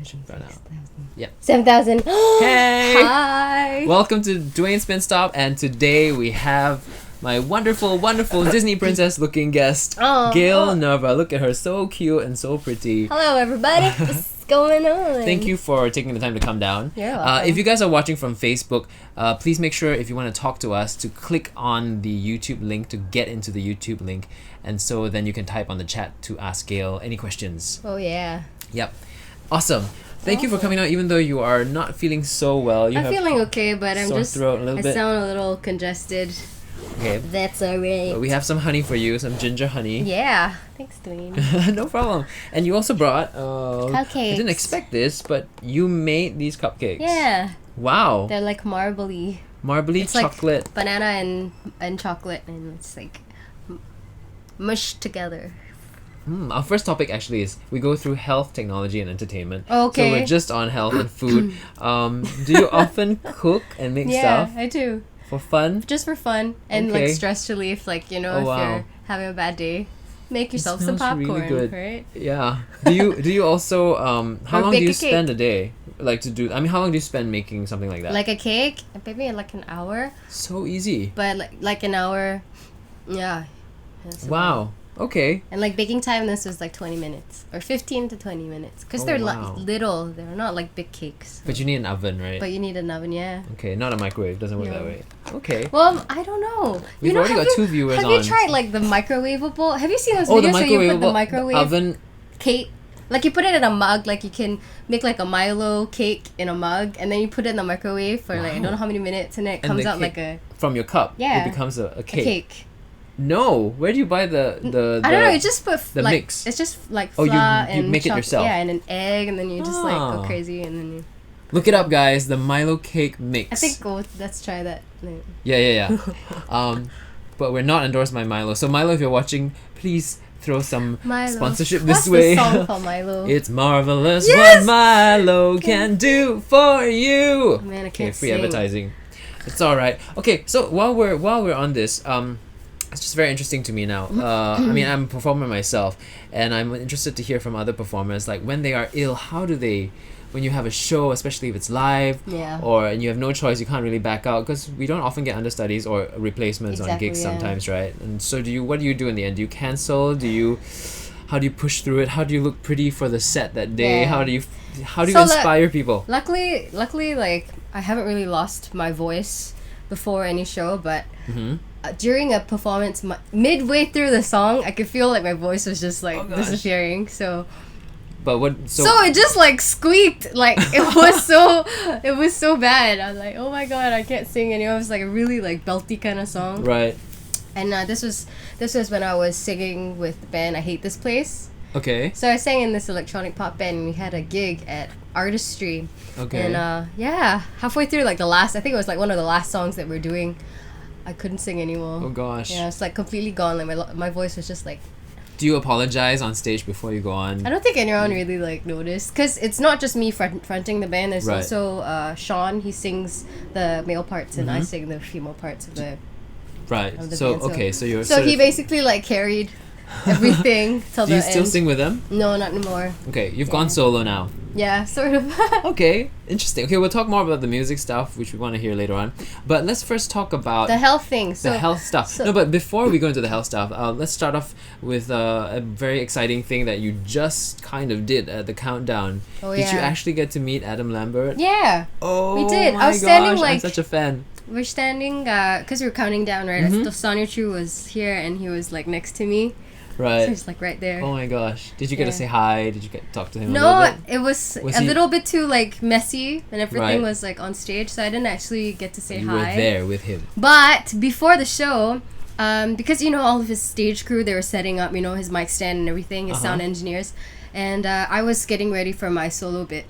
should run out. Yeah. 7,000. Hey! Hi! Welcome to Dwayne's Spin Stop, and today we have my wonderful, wonderful Disney princess looking guest, Gayle Nerva. Look at her, so cute and so pretty. Hello, everybody. What's going on? Thank you for taking the time to come down. You're welcome. If you guys are watching from Facebook, please make sure if you want to talk to us to click on the YouTube link to get into the YouTube link, and so then you can type on the chat to ask Gayle any questions. Oh, yeah. Yep. Awesome. Thank you for coming out, even though you are not feeling so well. I'm feeling okay, but I'm just... throat a little bit. I sound a little congested. Okay. That's alright. We have some honey for you, some ginger honey. Yeah. Thanks, Dwayne. No problem. And you also brought... cupcakes. I didn't expect this, but you made these cupcakes. Yeah. Wow. They're like marbly. Marbly It's chocolate. like banana and chocolate, and it's like mushed together. Our first topic actually is we go through health, technology, and entertainment. Okay. So we're just on health and food. Do you often cook and make stuff Yeah, I do. for fun? Just for fun and Okay. like stress relief. Like, if you're having a bad day, make yourself some smells popcorn, really good. right? Yeah. Do you also how Or long do bake you a cake. spend a day? Like to do? I mean, how long do you spend making something like that? Like a cake, maybe like an hour, so easy. but like an hour, yeah. That's about Wow. Okay. And like baking time, this was like 20 minutes or 15 to 20 minutes because Oh, they're wow. little. They're not like big cakes. But you need an oven, right? But you need an oven, yeah. Okay, not a microwave. Doesn't work No. that way. Okay. Well, I don't know. We've already got 2 viewers Have on. you tried like the microwavable? Have you seen those the videos where you put the microwavable microwave oven. cake? Like you put it in a mug, like you can make like a Milo cake in a mug, and then you put it in the microwave for like I don't know how many minutes, and then it And comes the out cake like a from your cup. Yeah. It becomes a cake. cake. No, where do you buy the I don't know. You just put the like mix? it's just like Oh, flour you and make it yourself? Yeah, and an egg, and then you just like Ah. go crazy, and then you. Look it up, guys. The Milo cake mix. I think let's try that. Yeah. But we're not endorsed by Milo. So Milo, if you're watching, please throw some Milo. sponsorship What's this way. the song called Milo? It's marvelous Yes! what Milo can do for you. Man, I Okay, can't free sing. advertising. It's all right. Okay, so while we're on this, it's just very interesting to me now. I mean, I'm a performer myself, and I'm interested to hear from other performers. Like when they are ill, how do they? When you have a show, especially if it's live, Yeah. and you have no choice, you can't really back out because we don't often get understudies or replacements on Exactly, gigs yeah. sometimes, right? And so, what do you do in the end? Do you cancel? How do you push through it? How do you look pretty for the set that day? Yeah. How do you So, inspire people? Luckily, like I haven't really lost my voice before any show, but during a performance, midway through the song, I could feel like my voice was just like disappearing. So it just like squeaked, like it was so bad. I was like, oh my god, I can't sing anymore. It was like a really like belty kind of song. Right. And this was when I was singing with the band I Hate This Place. Okay. So I sang in this electronic pop band, and we had a gig at Artistry. Okay. And halfway through like I think it was like one of the last songs that we're doing, I couldn't sing anymore. Oh gosh. Yeah, it's like completely gone. Like my voice was just like. Do you apologize on stage before you go on? I don't think anyone really like noticed, because it's not just me fronting the band. There's Right. also Sean. He sings the male parts, and I sing the female parts of the. Right. Of the So band, okay, so you're. So he basically like carried everything till Do the you still end. sing with them? No, not anymore. Okay, you've gone solo now. Yeah, sort of. Okay, interesting. Okay, we'll talk more about the music stuff, which we want to hear later on. But let's first talk about The health thing. the So health stuff. No, but before we go into the health stuff, let's start off with a very exciting thing that you just kind of did at the countdown. Oh, Did you yeah. actually get to meet Adam Lambert? Yeah, Oh, we did. My I was standing, gosh, I'm like- such a fan. we're standing because we were counting down, right? So Sonia Chu was here, and he was like next to me. So Right. he's like right there. Oh my gosh. Did you get to Yeah. say hi? Did you get to talk to him a No, little bit? it was Was a he- little bit too like messy, and everything Right. was like on stage, so I didn't actually get to say You hi. were there with him. But before the show, because all of his stage crew, they were setting up, his mic stand and everything, his sound engineers, and I was getting ready for my solo bit,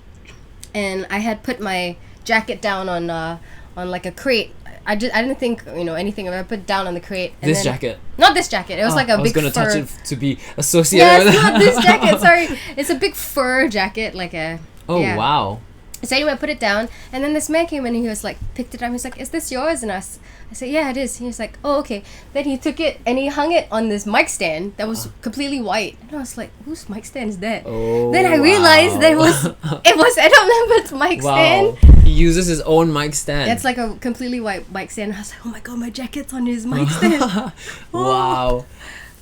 and I had put my jacket down on like a crate. I didn't think anything of it. I put it down on the crate. And This then, jacket. Not this jacket. It was like a I was big gonna fur. touch it to be associated Yeah, with it's it. not this jacket. Sorry, it's a big fur jacket, like a. Oh yeah. wow. So anyway, I put it down, and then this man came in and he was like, picked it up. He's like, "Is this yours?" And I said, "Yeah, it is." He was like, "Oh, okay." Then he took it and he hung it on this mic stand that was completely white. And I was like, "Whose mic stand is that?" Oh, then I realized that it was Adam Lambert's mic stand. He uses his own mic stand. That's like a completely white mic stand. I was like, "Oh my god, my jacket's on his mic stand." Wow.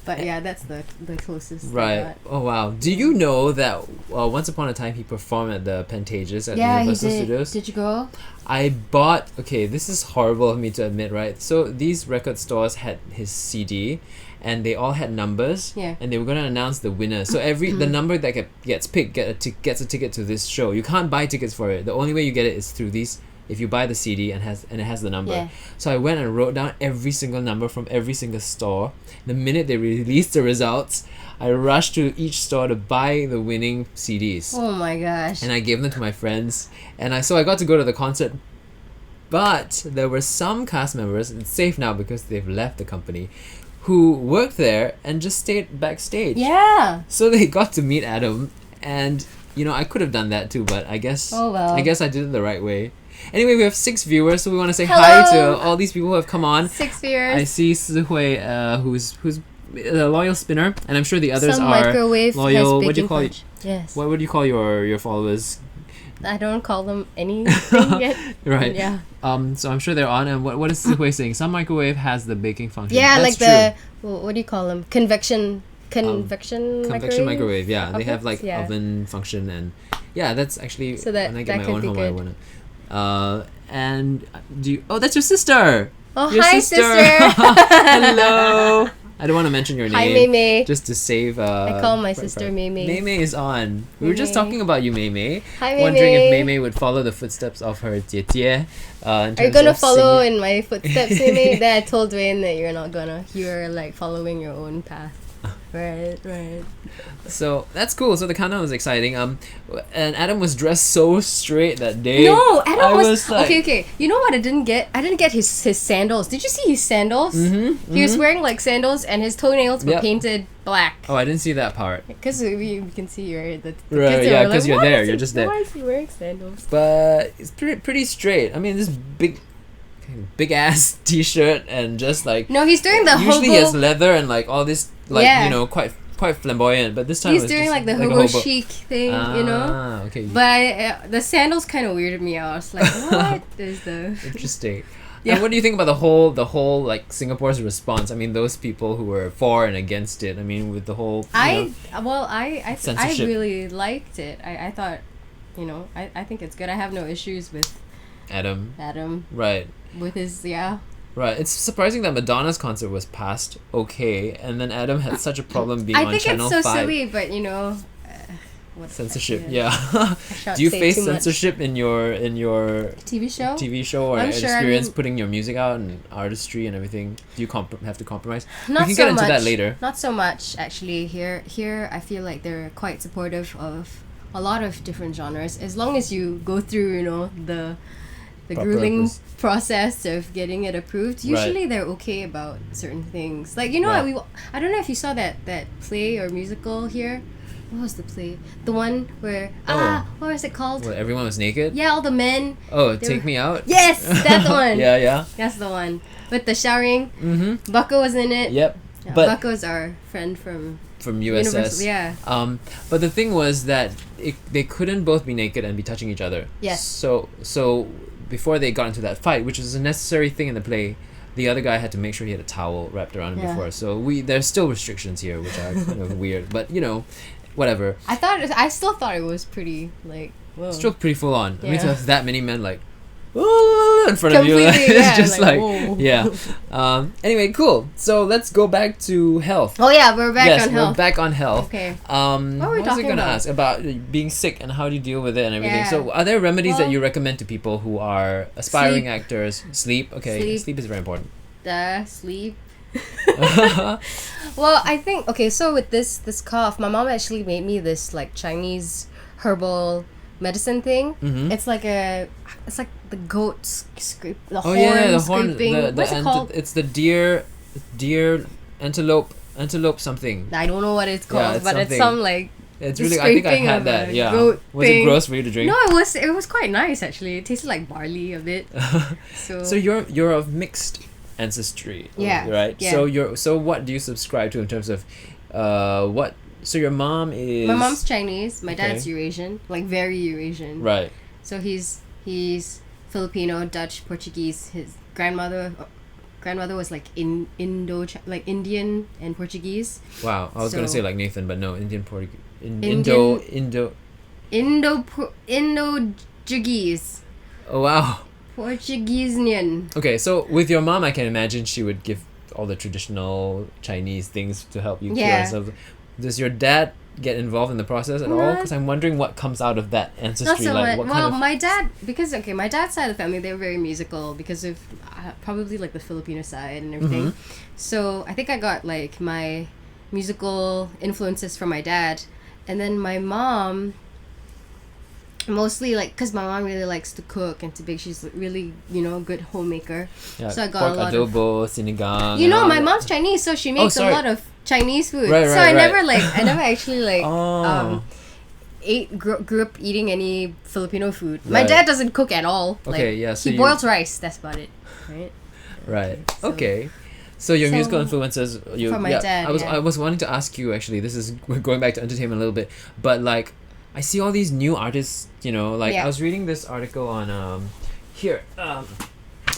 But yeah, that's the closest. Right. Oh wow. Do you know that once upon a time he performed at the Pantages at Universal Studios? Did you go? I bought. Okay, this is horrible of me to admit, right? So these record stores had his CD, and they all had numbers. Yeah. And they were gonna announce the winner. So the number that gets picked gets a ticket to this show. You can't buy tickets for it. The only way you get it is through these. If you buy the CD and it has the number. Yeah. So I went and wrote down every single number from every single store. The minute they released the results, I rushed to each store to buy the winning CDs. Oh my gosh. And I gave them to my friends. And I got to go to the concert. But there were some cast members, it's safe now because they've left the company, who worked there and just stayed backstage. Yeah. So they got to meet Adam, and I could have done that too, but I guess I did it the right way. Anyway, we have 6 viewers, so we want to say hi to all these people who have come on. 6 viewers. I see Sihui, who's a loyal spinner, and I'm sure the others Some are microwave loyal. Has What do you call it? Yes. What would you call your followers? I don't call them anything yet. Right. Yeah. So I'm sure they're on. And what is Sihui saying? Some microwave has the baking function. Yeah, That's like true. what do you call them? Convection microwave. Yeah, they have like yeah. oven function, and yeah, that's actually so that, when I get that my own could be home, good. I wanna. And do you? Oh, that's your sister. Oh, your hi, sister. Hello. I don't want to mention your name. Hi, Mei. Just to save. I call my sister Mei. Mei is on. We were just talking about you, Mei. Hi, Mei. Wondering if Mei would follow the footsteps of her 姐姐. Are you gonna follow in my footsteps, Mei? Then I told Dwayne that you're not gonna. You're like following your own path. Right. So that's cool. So the countdown was exciting. And Adam was dressed so straight that day. No, Adam was like, okay. You know what I didn't get? I didn't get his sandals. Did you see his sandals? Mm-hmm. He was wearing like sandals, and his toenails were painted black. Oh, I didn't see that part. Because we can see right. The right. Yeah, because you're there. You're just there. Why is he wearing sandals? But it's pretty straight. I mean, this big ass t-shirt and just like no, he's doing the usually hobo. he has leather and like all this like quite flamboyant, but this time he's doing like the hobo chic thing, Okay. But the sandals kind of weirded me out. I was like, what is the interesting? Yeah. And what do you think about the whole like Singapore's response? I mean, those people who were for and against it. I mean, with the whole I censorship. really liked it. I thought, I think it's good. I have no issues with Adam. Right. With his Right. It's surprising that Madonna's concert was passed okay, and then Adam had such a problem being on Channel 5. I think it's so silly, but censorship. Yeah. Do you face censorship in your TV show or experience putting your music out and artistry and everything? Do you have to compromise? Not we can so get into much. that later. Not so much actually. Here I feel like they're quite supportive of a lot of different genres as long as you go through the grueling process of getting it approved. Usually they're okay about certain things. Like I don't know if you saw that play or musical here. What was the play? The one where what was it called? Well, everyone was naked? Yeah, all the men. Oh, Take Me Out? Yes, that's the one. Yeah. That's the one. With the showering. Mm-hmm. Bucko was in it. Yep. Yeah, but Bucko's our friend from USS. Yeah. But the thing was that they couldn't both be naked and be touching each other. Yes. So before they got into that fight, which was a necessary thing in the play, the other guy had to make sure he had a towel wrapped around him before. So there's still restrictions here, which are kind of weird. But whatever. I still thought it was pretty like whoa. Still pretty full on. Yeah. I mean, to have that many men like in front of you, it's just anyway, cool. So let's go back to health. Oh yeah, we're back on health. We're back on health. Okay. What was I going to ask about being sick and how do you deal with it and everything? Yeah. So are there remedies that you recommend to people who are aspiring actors? Sleep. Okay, sleep is very important. Sleep. Well, I think so with this cough, my mom actually made me this like Chinese herbal medicine thing. Mm-hmm. It's like the goat scrape, the horn scraping. What's it called? It's the deer antelope something. I don't know what it's called, but something. it's some like It's the really. I think I scraping had of that. a Yeah. goat Was it thing. gross for you to drink? No, it was quite nice actually. It tasted like barley a bit. So you're of mixed ancestry. Yeah. Right. Yeah. So what do you subscribe to in terms of, what? So your mom is. My mom's Chinese. My dad's Okay. Eurasian, like very Eurasian. Right. So he's Filipino, Dutch, Portuguese. His grandmother was like like Indian and Portuguese. Wow. I was gonna So- say like Nathan, but no, Indian Portuguese. Indian- Indo-Portuguese. Oh wow. Portuguesean. Okay, so with your mom, I can imagine she would give all the traditional Chinese things to help you cure Yeah. and stuff. Does your dad get involved in the process at all? Not- Because I'm wondering what comes out of that Not ancestry. so Like much. what Well, kind of. my dad, because my dad's side of the family, they were very musical because of probably like the Filipino side and everything. Mm-hmm. So I think I got like my musical influences from my dad, and then my mom. Mostly like because my mom really likes to cook and to bake. She's really good homemaker. Yeah, so I got pork a lot of. adobo, sinigang. You and know, all my that. mom's Chinese, so she makes a sorry. lot of Chinese food. Right, so right, I never actually like Oh. grew up eating any Filipino food. My Right. dad doesn't cook at all. Okay, like, yeah, so he you- boils rice. That's about it, right? Right. So- Okay. So your So, musical influences. You, from my dad, I was yeah. I was wanting to ask you actually. This is we're going back to entertainment a little bit, but like I see all these new artists. Like Yeah. I was reading this article on here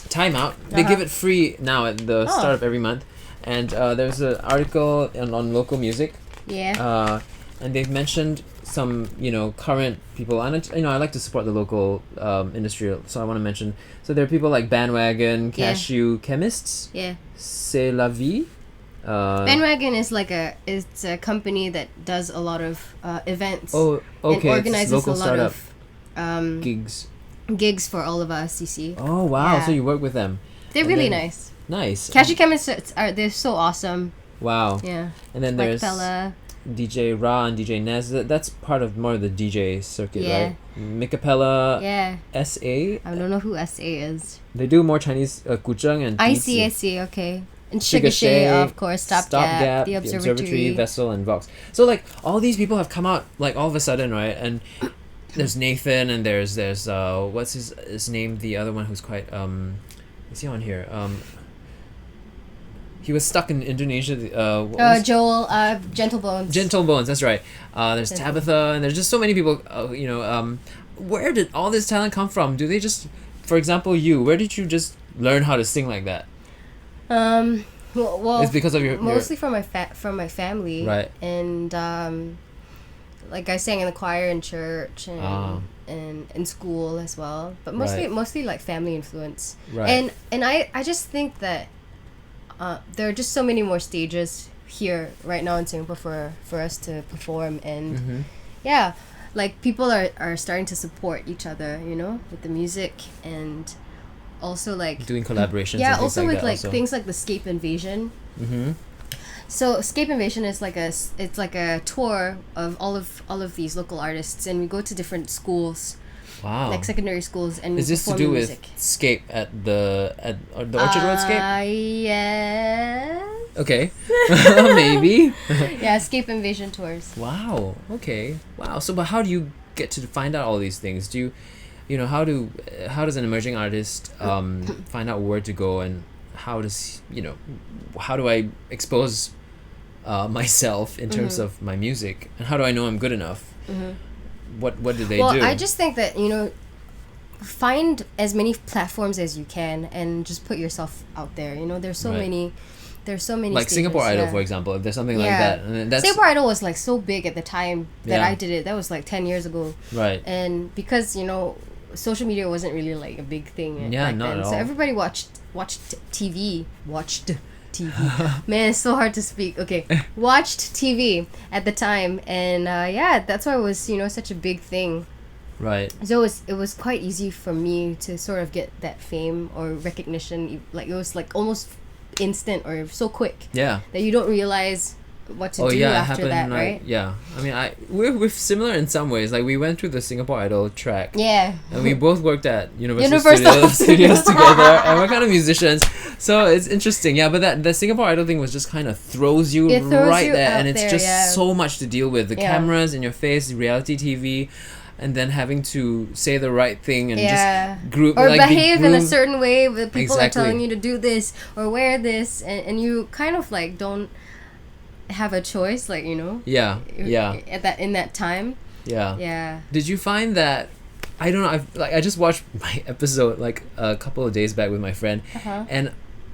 Time Out. They Uh-huh. give it free now at the Oh. start of every month, and there's an article on local music. Yeah. And they've mentioned some current people, and I like to support the local industry, so I want to mention. So there are people like Bandwagon, Yeah. Cashew Chemists, Yeah. C'est la vie. Bandwagon is it's a company that does a lot of events. Oh, okay. And It's organizes local a lot startup of gigs. gigs for all of us. You see, Oh wow! Yeah. So you work with them. they're And threally then- nice. Nice. Cashew chemists they're so awesome. Wow. Yeah. And then Like there's Bella. DJ Ra and DJ Nez. That's part of more of the DJ circuit, Yeah. right? Micapella, Yeah. SA. I don't know who SA is. They do more Chinese kuchang and I Pizza. see. Okay. And Sugar Sugar Shay, Shay, of course. Stopgap. The Observatory. Vessel, and Vox. So like all these people have come out like all of a sudden, right? And there's Nathan, and there's what's his name? The other one who's quite is he on here? He was stuck in Indonesia. What was- Joel. Gentle Bones. Gentle Bones. That's right. There's Gentle. Tabitha, and there's just so many people. Where did all this talent come from? Do they just, for example, where did you just learn how to sing like that? Well, It's because of your mostly from my family, Right. And like I sang in the choir in church and in school as well, but Right. mostly like family influence. Right. And I just think that there are just so many more stages here right now in Singapore for us to perform, and Mm-hmm. yeah, like people are starting to support each other, with the music, and also like doing collaborations. yeah, and things also like with that like also. things like the Scape Invasion. Mm-hmm. So Scape Invasion is like a tour of all of these local artists, and we go to different schools, Wow. like secondary schools, and Is we this to perform do the with music. Scape at the Orchard Road Scape? Yes. Okay. Maybe. Yeah, Scape Invasion tours. Wow. Okay. Wow. So, but how do you get to find out all these things? Do you, how does an emerging artist find out where to go, and how do I expose myself in terms Mm-hmm. of my music, and how do I know I'm good enough? Mm-hmm. What do they Well, do? I just think that find as many platforms as you can and just put yourself out there. There's so Right. many. There's so many. like stages, Singapore Idol, yeah. for example. If there's something like Yeah. that, and then that's Singapore Idol was like so big at the time that Yeah. I did it. That was like 10 years ago. right. And because social media wasn't really like a big thing Yeah, back not then, at so all. everybody watched TV. Man, it's so hard to speak. Okay, watched TV at the time, and that's why it was such a big thing. Right. So it was quite easy for me to sort of get that fame or recognition. Like it was like almost instant or so quick Yeah. that you don't realize what to do after that, right? Yeah, I mean, we're similar in some ways. Like we went through the Singapore Idol track. Yeah. And we both worked at Universal Studios together, and we're kind of musicians, so it's interesting. Yeah, but that the Singapore Idol thing was just kind of throws you right there, and it's just so much to deal with. The cameras in your face, reality TV. And then having to say the right thing and just group or like behave in a certain way. That people are telling you to do this or wear this, and you kind of like don't have a choice, like in that time. Did you find that? I don't know. I just watched my episode like a couple of days back with my friend, and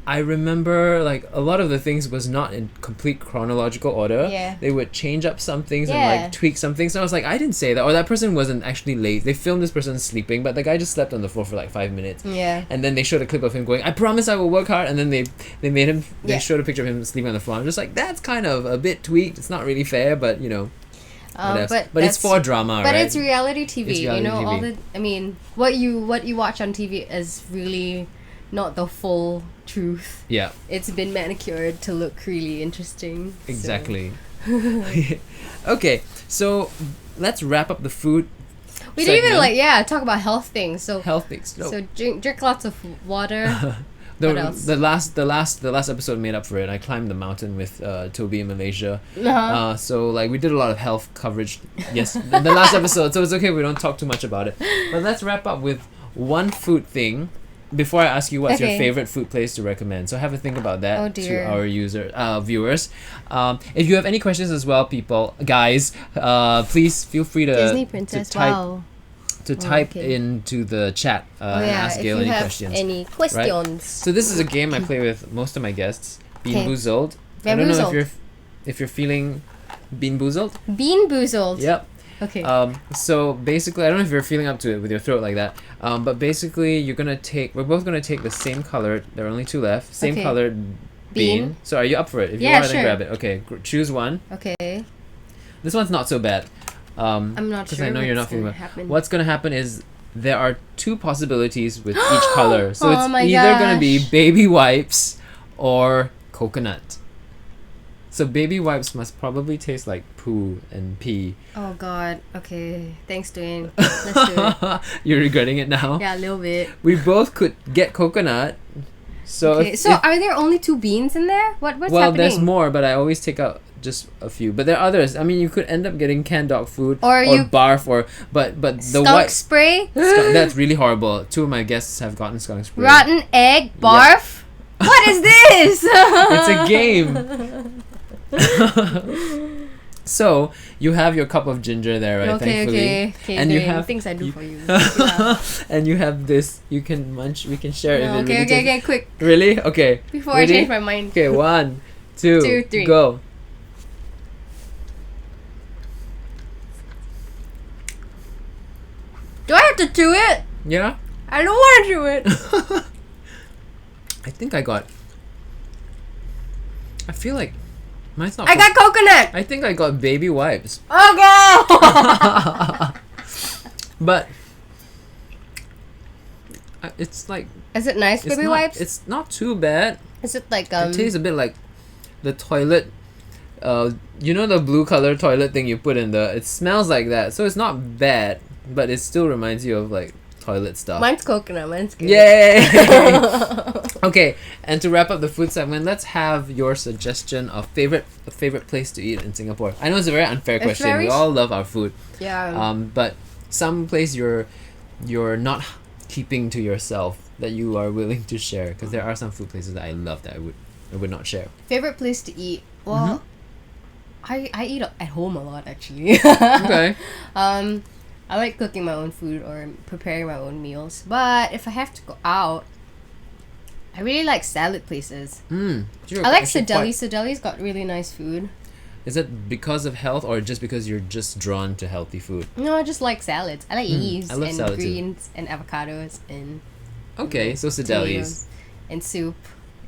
I remember like a lot of the things was not in complete chronological order. Yeah. They would change up some things and like tweak some things. So I was like, I didn't say that. Or that person wasn't actually late. They filmed this person sleeping, but the guy just slept on the floor for like 5 minutes. Yeah. And then they showed a clip of him going, I promise I will work hard. And then they made him, they showed a picture of him sleeping on the floor. I'm just like, that's kind of a bit tweaked. It's not really fair, but you know. But it's for drama, right? But it's reality TV. It's reality TV. All the, I mean, what you watch on TV is really not the full truth. Yeah. It's been manicured to look really interesting. Exactly. So. Okay, so let's wrap up the food. We didn't even talk about health things. So health things. No. So drink lots of water. What else? The last episode made up for it. I climbed the mountain with Toby in Malaysia. So like we did a lot of health coverage. Yes, the last episode. So it's okay. We don't talk too much about it. But let's wrap up with one food thing. Before I ask you what's your favorite food place to recommend, so have a think about that to our viewers. If you have any questions as well, guys, please feel free to Disney Princess. Type into the chat and ask Gayle any questions. Any questions? Right? So this is a game I play with most of my guests. Bean Boozled. I don't know if you're feeling Bean Boozled. Bean Boozled. Yep. Okay. So basically, I don't know if you're feeling up to it with your throat like that. But basically, we're both gonna take the same color. There are only two left. Same colored bean. So are you up for it? If you are, then grab it. Okay, choose one. Okay. This one's not so bad. I'm not sure. Because I know you're not feeling it. What's gonna happen is there are two possibilities with each color. So it's either gonna be baby wipes or coconut. So baby wipes must probably taste like poo and pee. Oh God. Okay. Thanks, Dwayne. Let's do it. You're regretting it now? Yeah, a little bit. We both could get coconut. So are there only two beans in there? What's happening? Well, there's more, but I always take out just a few. But there are others. I mean, you could end up getting canned dog food or barf but the skunk spray. That's really horrible. Two of my guests have gotten skunk spray. Rotten egg barf. Yeah. What is this? It's a game. So you have your cup of ginger there, right? Okay. And you have things I do for you. And you have this. You can munch. We can share it. Okay, quick. Really? Okay. Before I change my mind. Okay, 1, 2, 3, go. Do I have to chew it? Yeah. I don't want to chew it. I think I feel like mine's not. I got coconut. I think I got baby wipes. Okay. But it's like. Is it nice, baby wipes? It's not too bad. Is it like It tastes a bit like the toilet. You know the blue color toilet thing you put in the. It smells like that, so it's not bad, but it still reminds you of like toilet stuff. Mine's coconut. Mine's good. Yay! Okay, and to wrap up the food segment, let's have your suggestion of favorite place to eat in Singapore. I know it's a very unfair question. We all love our food. Yeah. But some place you're not keeping to yourself that you are willing to share, because there are some food places that I love that I would not share. Favorite place to eat? Well, I eat at home a lot actually. Okay. I like cooking my own food or preparing my own meals. But if I have to go out, I really like salad places. I like Sedeli. Sedeli's got really nice food. Is it because of health or just because you're just drawn to healthy food? No, I just like salads. I like leaves and greens too. and avocados and so Sedeli's. And soup.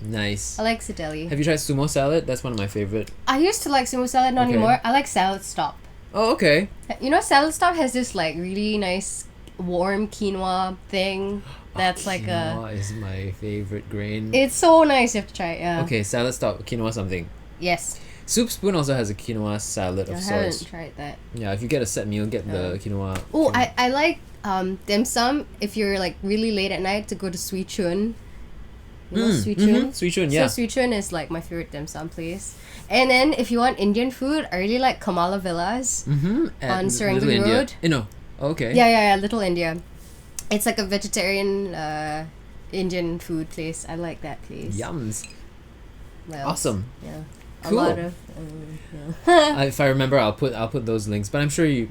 Nice. I like Sedeli. Have you tried sumo salad? That's one of my favorite. I used to like sumo salad, not anymore. I like Salad Stop. Oh, okay. You know, Salad Stop has this like really nice warm quinoa thing. That's like quinoa is my favorite grain. It's so nice. You have to try it. Yeah. Okay, Salad Stop, quinoa something. Yes. Soup Spoon also has a quinoa salad of I sorts. haven't tried that. Yeah, if you get a set meal, get the quinoa. Oh, I like dim sum if you're like really late at night to go to Sui Chun. You know Sui Chun? Sui Chun, yeah. So Sui Chun is like my favorite dim sum place. And then if you want Indian food, I really like Kamala Villas on Serangoon Road. No. Okay. Yeah, Little India. It's like a vegetarian Indian food place. I like that place. Yums. Well, Awesome. Yeah. Cool. A lot of If I remember, I'll put those links. But I'm sure you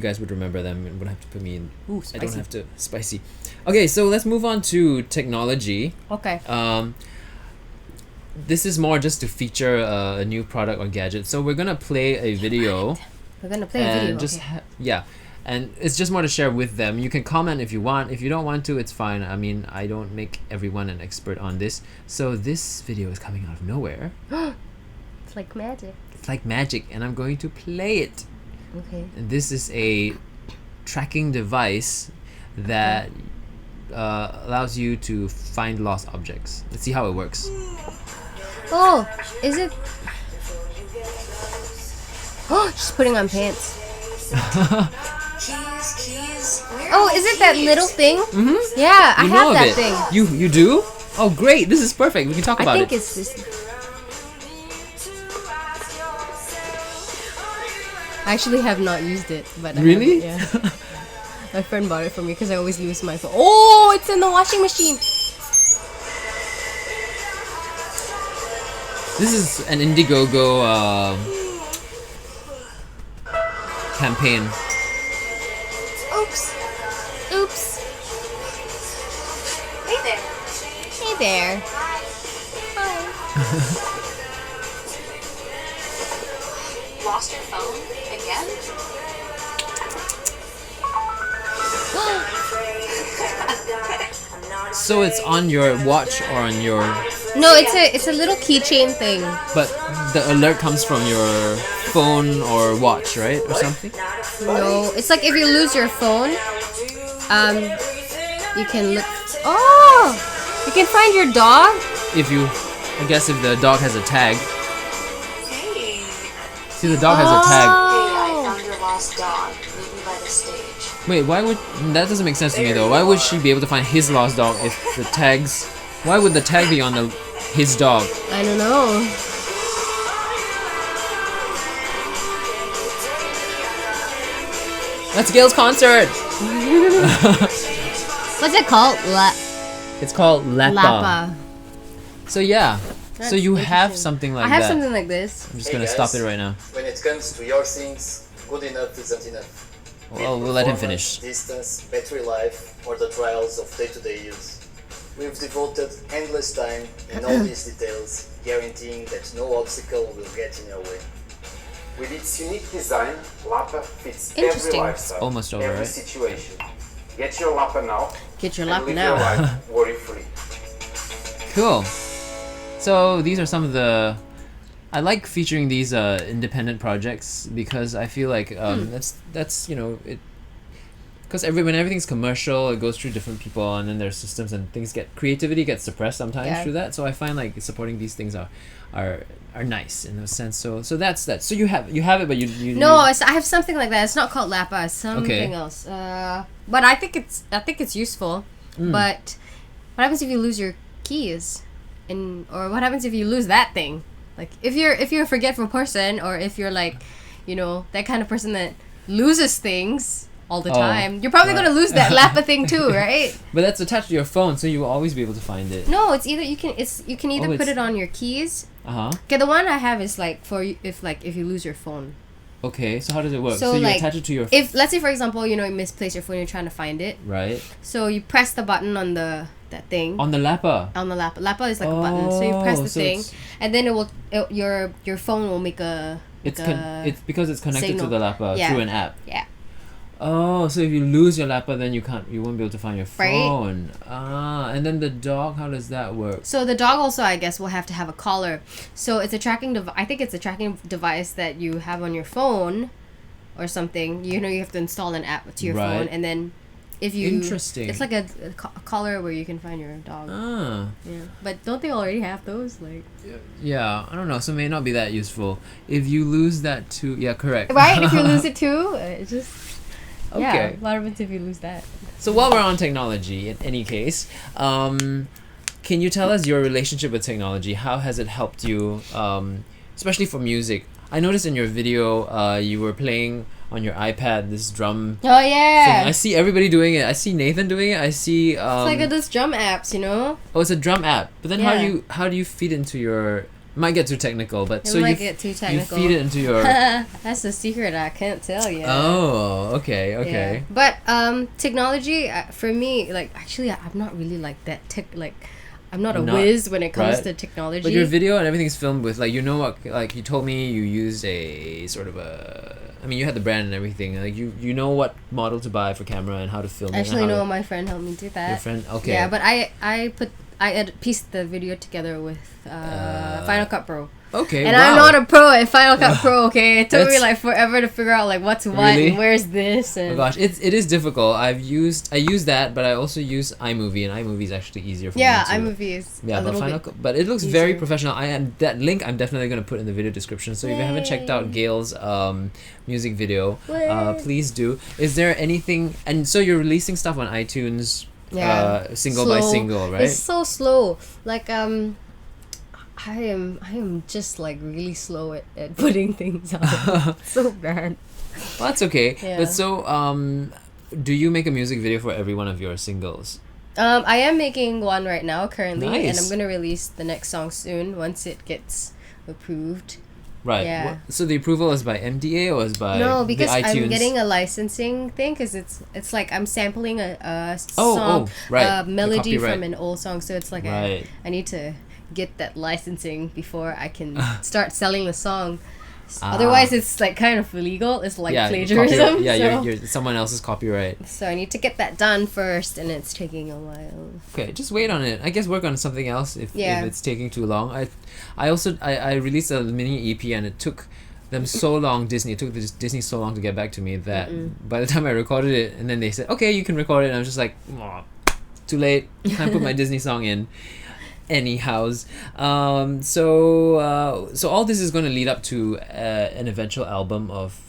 guys would remember them and wouldn't have to put me in. Ooh, I spicy. don't have to spicy. Okay, so let's move on to technology. Okay. This is more just to feature a new product or gadget. So we're gonna play a video. We're gonna play a video. Just okay. and it's just more to share with them. You can comment if you want. If you don't want to, it's fine. I mean, I don't make everyone an expert on this. So this video is coming out of nowhere. It's like magic. It's like magic, and I'm going to play it. Okay. And this is a tracking device that allows you to find lost objects. Let's see how it works. Oh, is it? Oh, she's putting on pants. Oh, is it that little thing? Mm-hmm. Yeah, I You have know of that it. thing. You do? Oh, great! This is perfect. We can talk about I it. think it's this. I actually have not used it, but Really? yeah. My friend bought it for me because I always lose my phone. Oh, it's in the washing machine. This is an Indiegogo campaign. Oops. Hey there. Hey there. Hi. Lost your phone again? So it's on your watch or on your... No, it's a little keychain thing. But the alert comes from your phone or watch, right? Or something? No, it's like if you lose your phone, you can look. Oh, you can find your dog. I guess if the dog has a tag. Hey. See, the dog has a tag. Hey, I found your lost dog. Meet me by the stage. Wait, why would... That doesn't make sense to me though. Why would she be able to find his lost dog if the tags... Why would the tag be on his dog? I don't know. That's Gayle's concert! What's it called? It's called Lapo. Lapa. So yeah. That's So you have interesting. something like I have that. something like this. I'm just Hey gonna guys, stop it right now. When it comes to your things, good enough isn't enough. Well, Be we'll let him performance, finish. Distance, battery life, or the trials of day-to-day use. We've devoted endless time in all these details, guaranteeing that no obstacle will get in your way. With its unique design, Lapa fits every Interesting. lifestyle, Almost over, every right? situation. Get your Lapa now Get your and Lapa live now. your life worry-free. Cool. So these are some of the... I like featuring these independent projects because I feel like that's it... Because when everything's commercial, it goes through different people, and then there's systems, and creativity gets suppressed sometimes Yeah. through that. So I find like supporting these things are nice in a sense. So that's that. So you have it, but you No, I have something like that. It's not called Lapa. It's something Okay. else. But I think it's useful. But what happens if you lose your keys? Or what happens if you lose that thing? Like if you're a forgetful person, or if you're like, that kind of person that loses things all the time, you're probably right. gonna lose that Lapa thing too, right? But that's attached to your phone, so you will always be able to find it. No, it's either you can either put it's- it on your keys. Uh-huh. Okay, the one I have is like for if you lose your phone. Okay, so how does it work? So, So you like, attach it to your If let's say for example, you misplace your phone, you're trying to find it. right So you press the button on that thing on the Lapa. on the Lapa. Lapa is like a button. So you press the so thing, it's- and then your phone will make a. It's like it's because it's connected signal. to the Lapa Yeah. through an app. Yeah. Oh, so if you lose your Lapa, then you won't be able to find your Right. phone. And then the dog, how does that work? So the dog also, I guess, will have to have a collar. So it's a tracking I think it's a tracking device that you have on your phone, or something. You have to install an app to your Right. phone, and then if you Interesting. it's like a collar where you can find your dog. Yeah, but don't they already have those? Like, yeah, I don't know. So it may not be that useful. If you lose that too, yeah, correct. right? If you lose it too, it just yeah. Okay. What happens if you lose that? So while we're on technology, in any case, can you tell us your relationship with technology? How has it helped you, especially for music? I noticed in your video, you were playing on your iPad this drum Oh yeah. thing. I see everybody doing it. I see Nathan doing it. I see. It's like those drum apps, you know. Oh, it's a drum app. But then Yeah. how do you feed into your? Might get too technical, but It so might get too technical. You feed it into your. That's the secret I can't tell you. Oh, okay, okay. Yeah. But technology for me, like actually, I'm not really like that tech. Like, I'm not a whiz when it comes right. to technology. But your video and everything's filmed with like what like you told me you used a sort of a. I mean, you had the brand and everything. Like you know what model to buy for camera and how to film. Actually, it no, my friend helped me do that. Your friend, okay. Yeah, but I had pieced the video together with Final Cut Pro. Okay, And wow. I'm not a pro at Final Cut Pro, okay? It took me That's- like forever to figure out like what's what Really? and where's this and Oh gosh, it is difficult. I use that, but I also use iMovie, and iMovie is actually easier for yeah, me too. iMovie is Yeah, a but little bit. but it looks very easier. professional. That link I'm definitely gonna put in the video description. So if you haven't checked out Gayle's music video, Yay. please do. Is there anything? And so you're releasing stuff on iTunes, single by Slow. single, right? It's so slow. Like I am just like really slow at putting things out. So bad. Well, that's okay. Yeah. But so do you make a music video for every one of your singles? I am making one right now currently, and Nice. I'm gonna release the next song soon once it gets approved. Right. Yeah. So the approval is by MDA or is by No, because the iTunes? I'm getting a licensing thing because it's like I'm sampling a Oh, song, right. a melody The copyright. from an old song. So it's like Right. I need to get that licensing before I can start selling the song. Otherwise, it's like kind of illegal. It's like plagiarism. copyright. Yeah, so. you're someone else's copyright. So I need to get that done first, and it's taking a while. Okay, just wait on it. I guess work on something else if Yeah. it's taking too long. I also released a mini EP and it took them so long. It took Disney so long to get back to me that by the time I recorded it, and then they said, okay, you can record it, and I was just like, "Aw, too late. Can't put my Disney song in. Anyhows, so all this is going to lead up to an eventual album of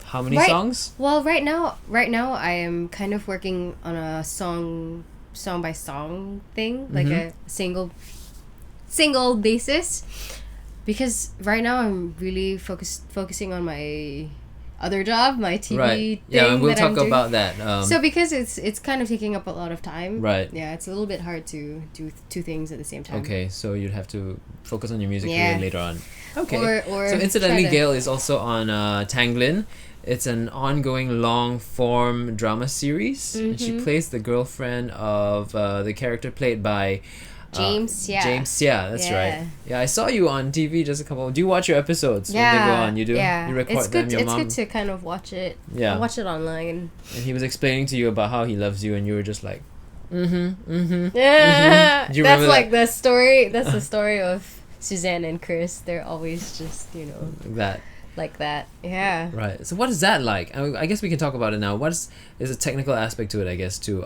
how many songs? Well, right now I am kind of working on a song by song thing, like a single basis, because right now I'm really focusing on my other job, my TV Right. thing. Yeah, and we'll that I'm talk doing. about that. So because it's kind of taking up a lot of time. Right. Yeah, it's a little bit hard to do two things at the same time. Okay, so you'd have to focus on your music Yeah. career later on. Okay. Or so incidentally, try to- Gayle is also on Tanglin. It's an ongoing long form drama series, and she plays the girlfriend of the character played by James Seah. James Seah, that's Yeah. right. Yeah, I saw you on TV just a couple. Do you watch your episodes when they go on? You do. Yeah. You record it's them. good. Your It's mom. good to kind of watch it. Yeah. I watch it online. And he was explaining to you about how he loves you, and you were just like, Yeah, Do you that's remember like the story. That's the story of Suzanne and Chris. They're always just that. like that. Yeah. Right. So what is that like? I guess we can talk about it now. There's a technical aspect to it, I guess, too.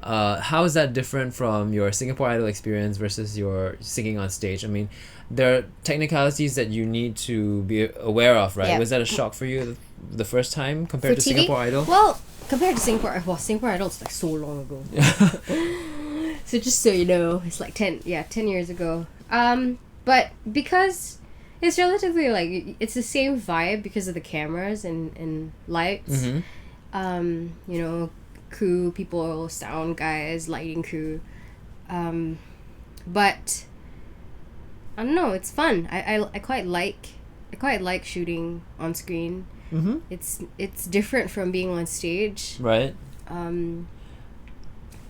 How is that different from your Singapore Idol experience versus your singing on stage? I mean, there are technicalities that you need to be aware of, right? Yeah. Was that a shock for you the first time compared For to TV? Singapore Idol? Well, compared to Singapore Idol, it's like so long ago. So just so you know, it's like 10 years ago. But because it's relatively like it's the same vibe because of the cameras and lights. Crew people, sound guys, lighting crew. But I don't know, it's fun. I quite like shooting on screen. Mm-hmm. It's different from being on stage. Right.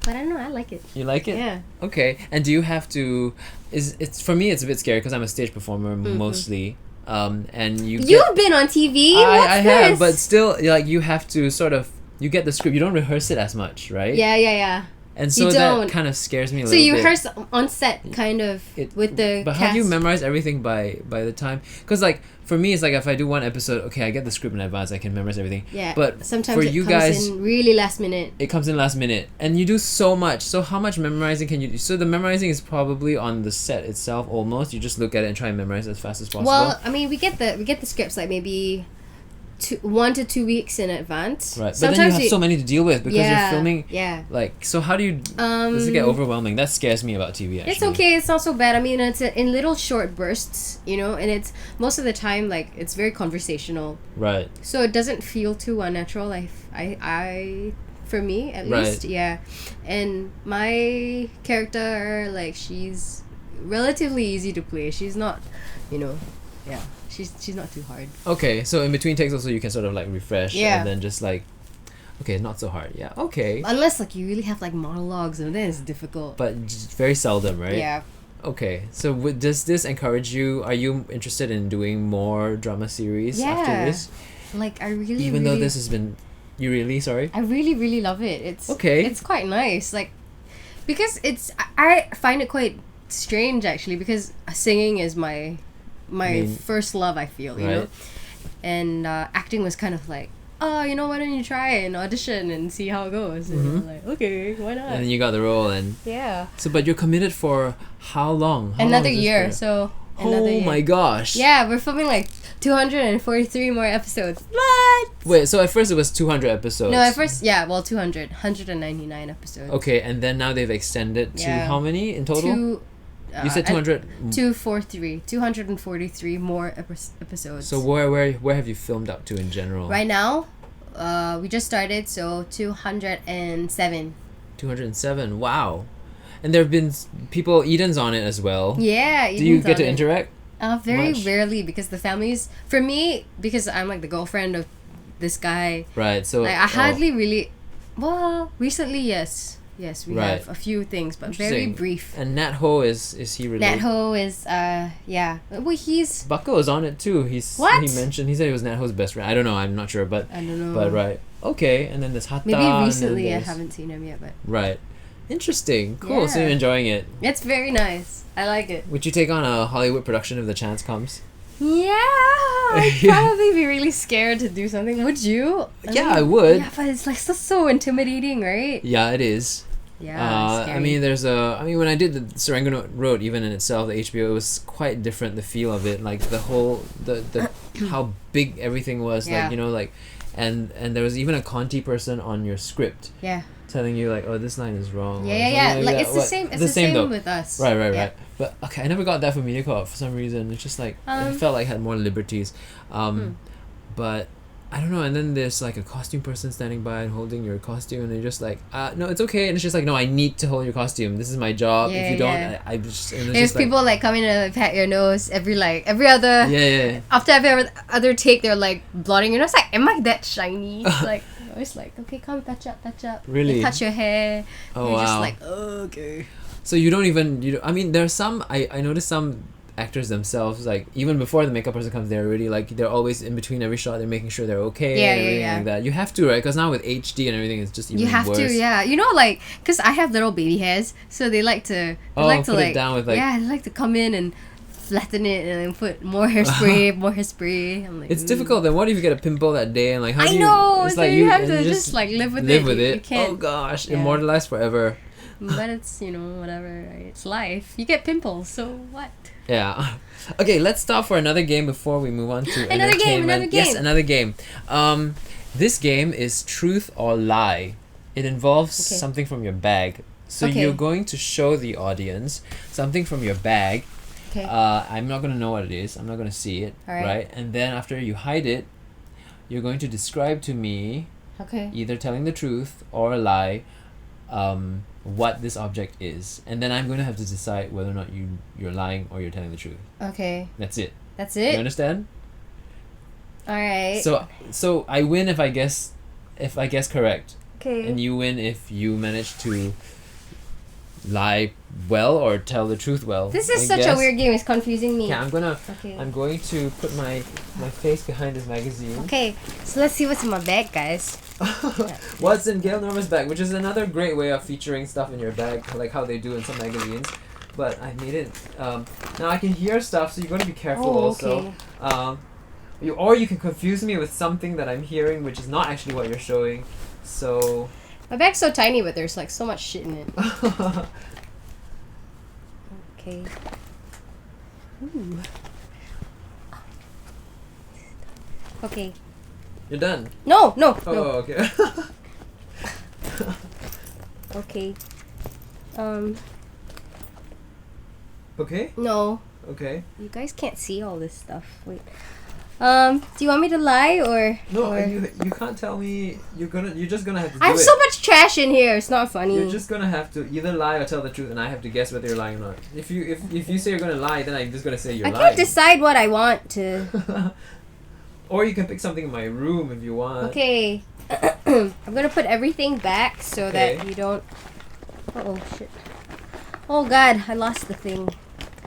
But I don't know, I like it. You like it? Yeah. Okay. And do you have to? It's for me. It's a bit scary because I'm a stage performer mostly. And You've been on TV. What's I this? have, but still, like you have to sort of you get the script. You don't rehearse it as much, right? Yeah. And so You that don't. kind of scares me a So little you bit. rehearse on set, kind of, with the But cast. how do you memorize everything by the time? Because like for me, it's like if I do one episode, okay, I get the script in advance, I can memorize everything. Yeah. But sometimes for it you comes guys, in really last minute. it comes in last minute, and you do so much. So how much memorizing can you do? So the memorizing is probably on the set itself. Almost, you just look at it and try and memorize as fast as possible. Well, I mean, we get the scripts like maybe 1 to 2 weeks in advance. Right, but then you have so many to deal with because you're filming. Yeah. Like, so how do you? Does it get overwhelming? That scares me about TV. Actually, It's okay. It's not so bad. I mean, it's in little short bursts, and it's most of the time like it's very conversational. Right. So it doesn't feel too unnatural. I for me at least, yeah. And my character, like, she's relatively easy to play. She's not, yeah. She's not too hard. Okay, so in between takes also you can sort of like refresh Yeah. and then just like, okay, not so hard. Yeah. Okay. Unless like you really have like monologues, and then it's difficult. But just very seldom, right? Yeah. Okay, so does this encourage you? Are you interested in doing more drama series after this? Like I really, Even though really- this has been, you really sorry? I really, really love it. It's Okay. It's quite nice, like, because I find it quite strange actually, because singing is my first love. I feel Right. and acting was kind of like, oh, why don't you try and audition and see how it goes? And I'm like, okay, why not? And then you got the role, and Yeah. so but you're committed for how long? How long Another is this year. for? So another Oh year. my gosh. Yeah, we're filming like 243 more episodes. What? Wait, so at first it was 200 episodes. No, at first, 199 episodes. Okay, and then now they've extended to Yeah. how many in total? You said 200. 243 more episodes. So where have you filmed up to in general? Right now, we just started, so 207. 207. Wow. And there have been people. Eden's on it as well. Yeah. Do you Eden's get to on it. interact? Very much? rarely, because the families. For me, because I'm like the girlfriend of this guy. Right. So Like I hardly really. Well, recently, yes, we Right. have a few things, but very Interesting. brief. And Nat Ho is he related? Nat Ho is yeah. Well, he's. Bucko is on it too. He mentioned he said he was Nat Ho's best friend. I don't know. I'm not sure, but I don't know. but right. Okay, and then there's Hatta. Maybe and then recently I there's- haven't seen him yet, but Right. Interesting. Cool. So Yeah. you're enjoying it. it's very nice. I like it. Would you take on a Hollywood production if the chance comes? Yeah, I'd probably be really scared to do something. Would you? Yeah, I would. Yeah, but it's like so intimidating, right? Yeah, it is. Yeah. I mean, when I did the Serangoon Road, even in itself, the HBO, it was quite different. The feel of it, like the whole, the how big everything was, Yeah. and there was even a Conti person on your script yeah. telling you like, oh, this line is wrong. or Yeah. something Like that. it's the What? same. It's the same though. with us. Right. Yeah. Right. But okay, I never got that from MediaCorp for some reason. It's just like it felt like it had more liberties, but I don't know. And then there's like a costume person standing by and holding your costume, and they're just like, no, it's okay. And it's just like, no, I need to hold your costume. This is my job. Yeah, if you don't, yeah. I just. And it's If just like, people like come in and pat your nose every other. yeah. After every other take, they're like blotting your nose. Like, am I that shiny? Like, I was like, okay, come touch up. Really? They touch your hair. Oh, You're just wow. like, okay. So you don't even I mean, there's some I noticed some actors themselves, like even before the makeup person comes, they're already like they're always in between every shot. They're making sure they're okay. Yeah, and everything yeah. like that. You have to, right? Because now with HD and everything, it's just even You have worse. to, yeah. Like, because I have little baby hairs, so they like to. Put it down with like. Yeah, they like to come in and flatten it and then put more hairspray, more hairspray. I'm like, It's difficult. Then what if you get a pimple that day and like how do I you? know. It's So like you have and to you just like live with live it. with You it. can't. Oh gosh, yeah. immortalized forever. But it's whatever. Right? It's life. You get pimples, so what? Yeah. Okay, let's stop for another game before we move on to Another game, entertainment. another game. Yes, another game. This game is Truth or Lie. It involves Okay. something from your bag. So Okay. you're going to show the audience something from your bag. Okay. I'm not going to know what it is. I'm not going to see it. All right. And then after you hide it, you're going to describe to me, Okay. either telling the truth or a lie, what this object is. And then I'm going to have to decide whether or not you're lying or you're telling the truth. Okay. That's it. That's You it. understand? All right. So I win if I guess correct, okay. and you win if you manage to lie well or tell the truth well. This is I such a guess. weird game. It's confusing me. Okay, I'm going Okay. to put my face behind this magazine. Okay, so let's see what's in my bag, guys. What's in Gayle Nerva's bag, which is another great way of featuring stuff in your bag, like how they do in some magazines. But I made it. Now I can hear stuff, so you got to be careful also. Okay. Or you can confuse me with something that I'm hearing, which is not actually what you're showing. So. My bag's so tiny, but there's like so much shit in it. Okay. Ooh. Okay. You're done. No. Oh, okay. Okay. Okay. No. Okay. You guys can't see all this stuff. Wait. Do you want me to lie or? No, or... you can't tell me. You're just gonna have to do I have it. so much trash in here. It's not funny. You're just gonna have to either lie or tell the truth, and I have to guess whether you're lying or not. If you say you're gonna lie, then I'm just gonna say you're I lying. can't decide what I want to. Or you can pick something in my room if you want. Okay. I'm gonna put everything back so that Okay. you don't. Oh shit. Oh god, I lost the thing.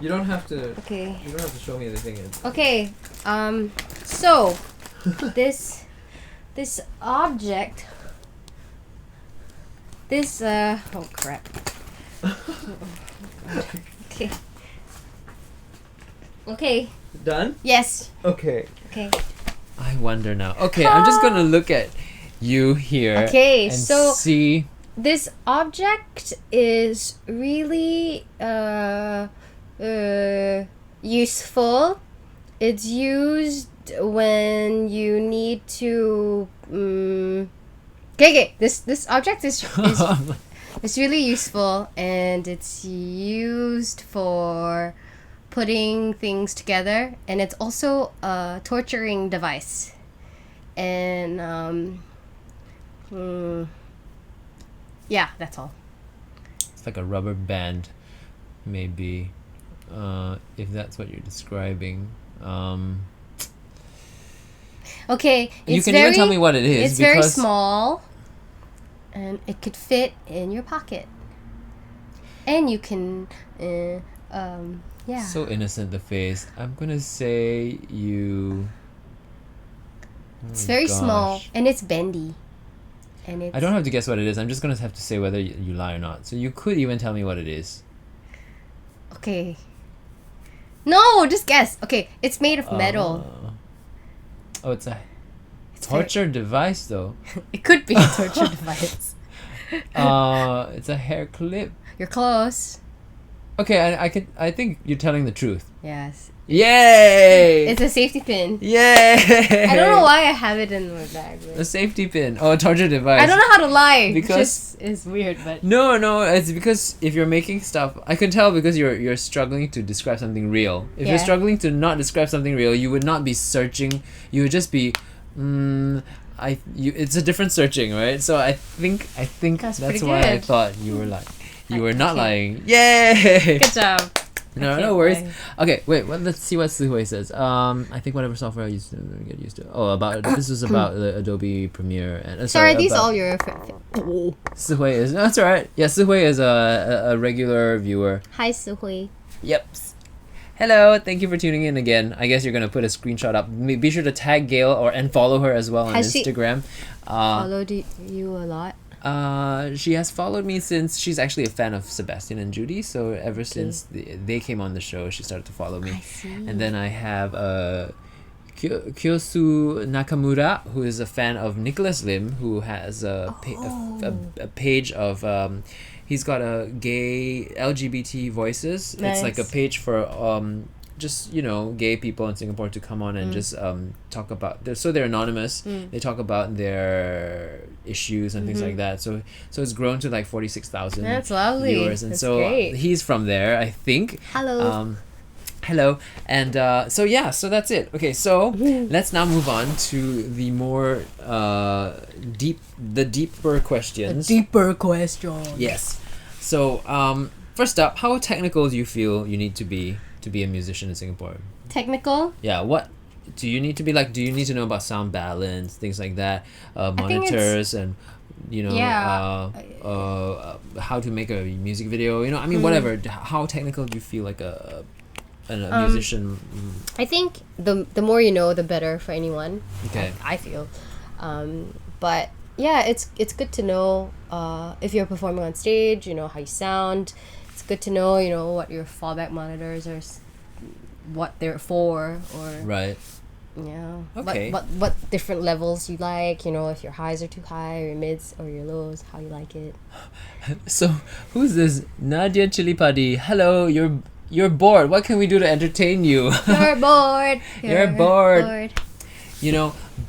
You don't have to. Okay. You don't have to show me the thing. Okay. So this object. This oh crap. Okay. Okay. Done? Yes. Okay. Okay. I wonder now. Okay, I'm just gonna look at you here. Okay, and so- see. This object is really useful. It's used when you need to okay. This object is it's really useful, and it's used for putting things together, and it's also a torturing device. And yeah, that's all. It's like a rubber band, maybe, if that's what you're describing. Okay, You it's can very, even tell me what it is. It's very because small, and it could fit in your pocket, and you can, yeah. So innocent, the face. I'm gonna say you. It's Oh, very small, gosh. and it's bendy, and it's. I don't have to guess what it is. I'm just gonna have to say whether you lie or not. So you could even tell me what it is. Okay. No, just guess. Okay, it's made of metal. Oh, it's a It's very- torture device, though. It could be a torture device. It's a hair clip. You're close. Okay, I think you're telling the truth. Yes. Yay! It's a safety pin. Yay! I don't know why I have it in my bag. A safety pin. Oh, a torture device. I don't know how to lie. Because- It's weird, but No, it's because if you're making stuff, I can tell because you're struggling to describe something real. If you're Yeah. struggling to not describe something real, you would not be searching. You would just be, it's a different searching, right? So I think That's that's pretty why I good. thought you were lying. You were not Okay. lying. Yay! good job. No, I no can't worries. lie. Okay, wait. Well, let's see what Suhui says. I think whatever software I used to get used to. Oh, this was about the Adobe Premiere and Sorry, these about- all your. Suhui is that's alright. Yeah, Suhui is a regular viewer. Hi, Suhui. Yep. Hello, thank you for tuning in again. I guess you're gonna put a screenshot up. Be sure to tag Gayle and follow her as well on Has she Instagram. Followed you a lot? She has followed me since she's actually a fan of Sebastian and Judy. So ever since they came on the show, she started to follow me. I see. And then I have Kyosu Nakamura, who is a fan of Nicholas Lim, who has a page of he's got a gay LGBT voices. It's like a Nice. page for just gay people in Singapore to come on and just talk about they're anonymous. They talk about their issues and things like that. So it's grown to like 46,000 That's lovely. viewers, and That's so great. he's from there, I think. Hello. Hello, and so that's it. Okay, so let's now move on to the more deeper questions. Deeper question. Yes. So first up, how technical do you feel you need to be a musician in Singapore? Technical? Yeah. What do you need to be like? Do you need to know about sound balance, things like that, think monitors, and how to make a music video, I mean, whatever. How technical do you feel like a musician? I think the more you know, the better for anyone. Okay. I feel. But yeah, it's good to know if you're performing on stage, how you sound. It's good to know, what your fallback monitors are, what they're for, or Right. yeah. Okay. What different levels you like, if your highs are too high or your mids or your lows, how you like it. So who's this? Nadia Chilipadi. Hello, you're bored. What can we do to entertain you? You're bored. You're bored.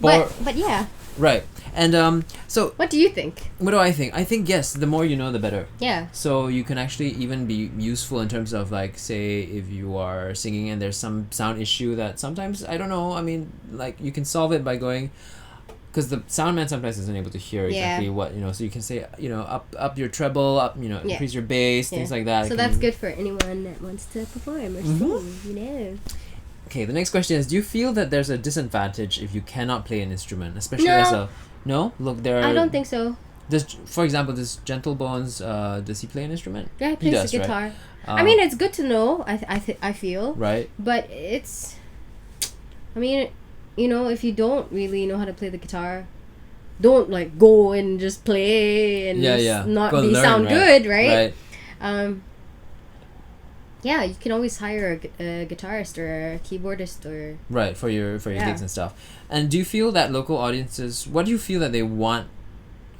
Bored. But yeah. Right. And so What do you think? what do I think? I think, yes, the more you know, the better. Yeah. So you can actually even be useful in terms of, like, say if you are singing and there's some sound issue that sometimes, I don't know, I mean, like, you can solve it by going, because the sound man sometimes isn't able to hear exactly what, so you can say, up your treble, up, increase your bass, things like that. So that's good for anyone that wants to perform or sing, Okay, the next question is, do you feel that there's a disadvantage if you cannot play an instrument, especially as a... No? Look, there are... I don't think so. For example, does Gentle Bones, does he play an instrument? Yeah, he plays the guitar. Right? I mean, it's good to know, I feel. Right. But it's... I mean, if you don't really know how to play the guitar, don't, like, go and just play and not go learn, sound right? good, right? Right. Yeah, you can always hire a guitarist or a keyboardist or... Right, for your gigs and stuff. And do you feel that local audiences, what do you feel that they want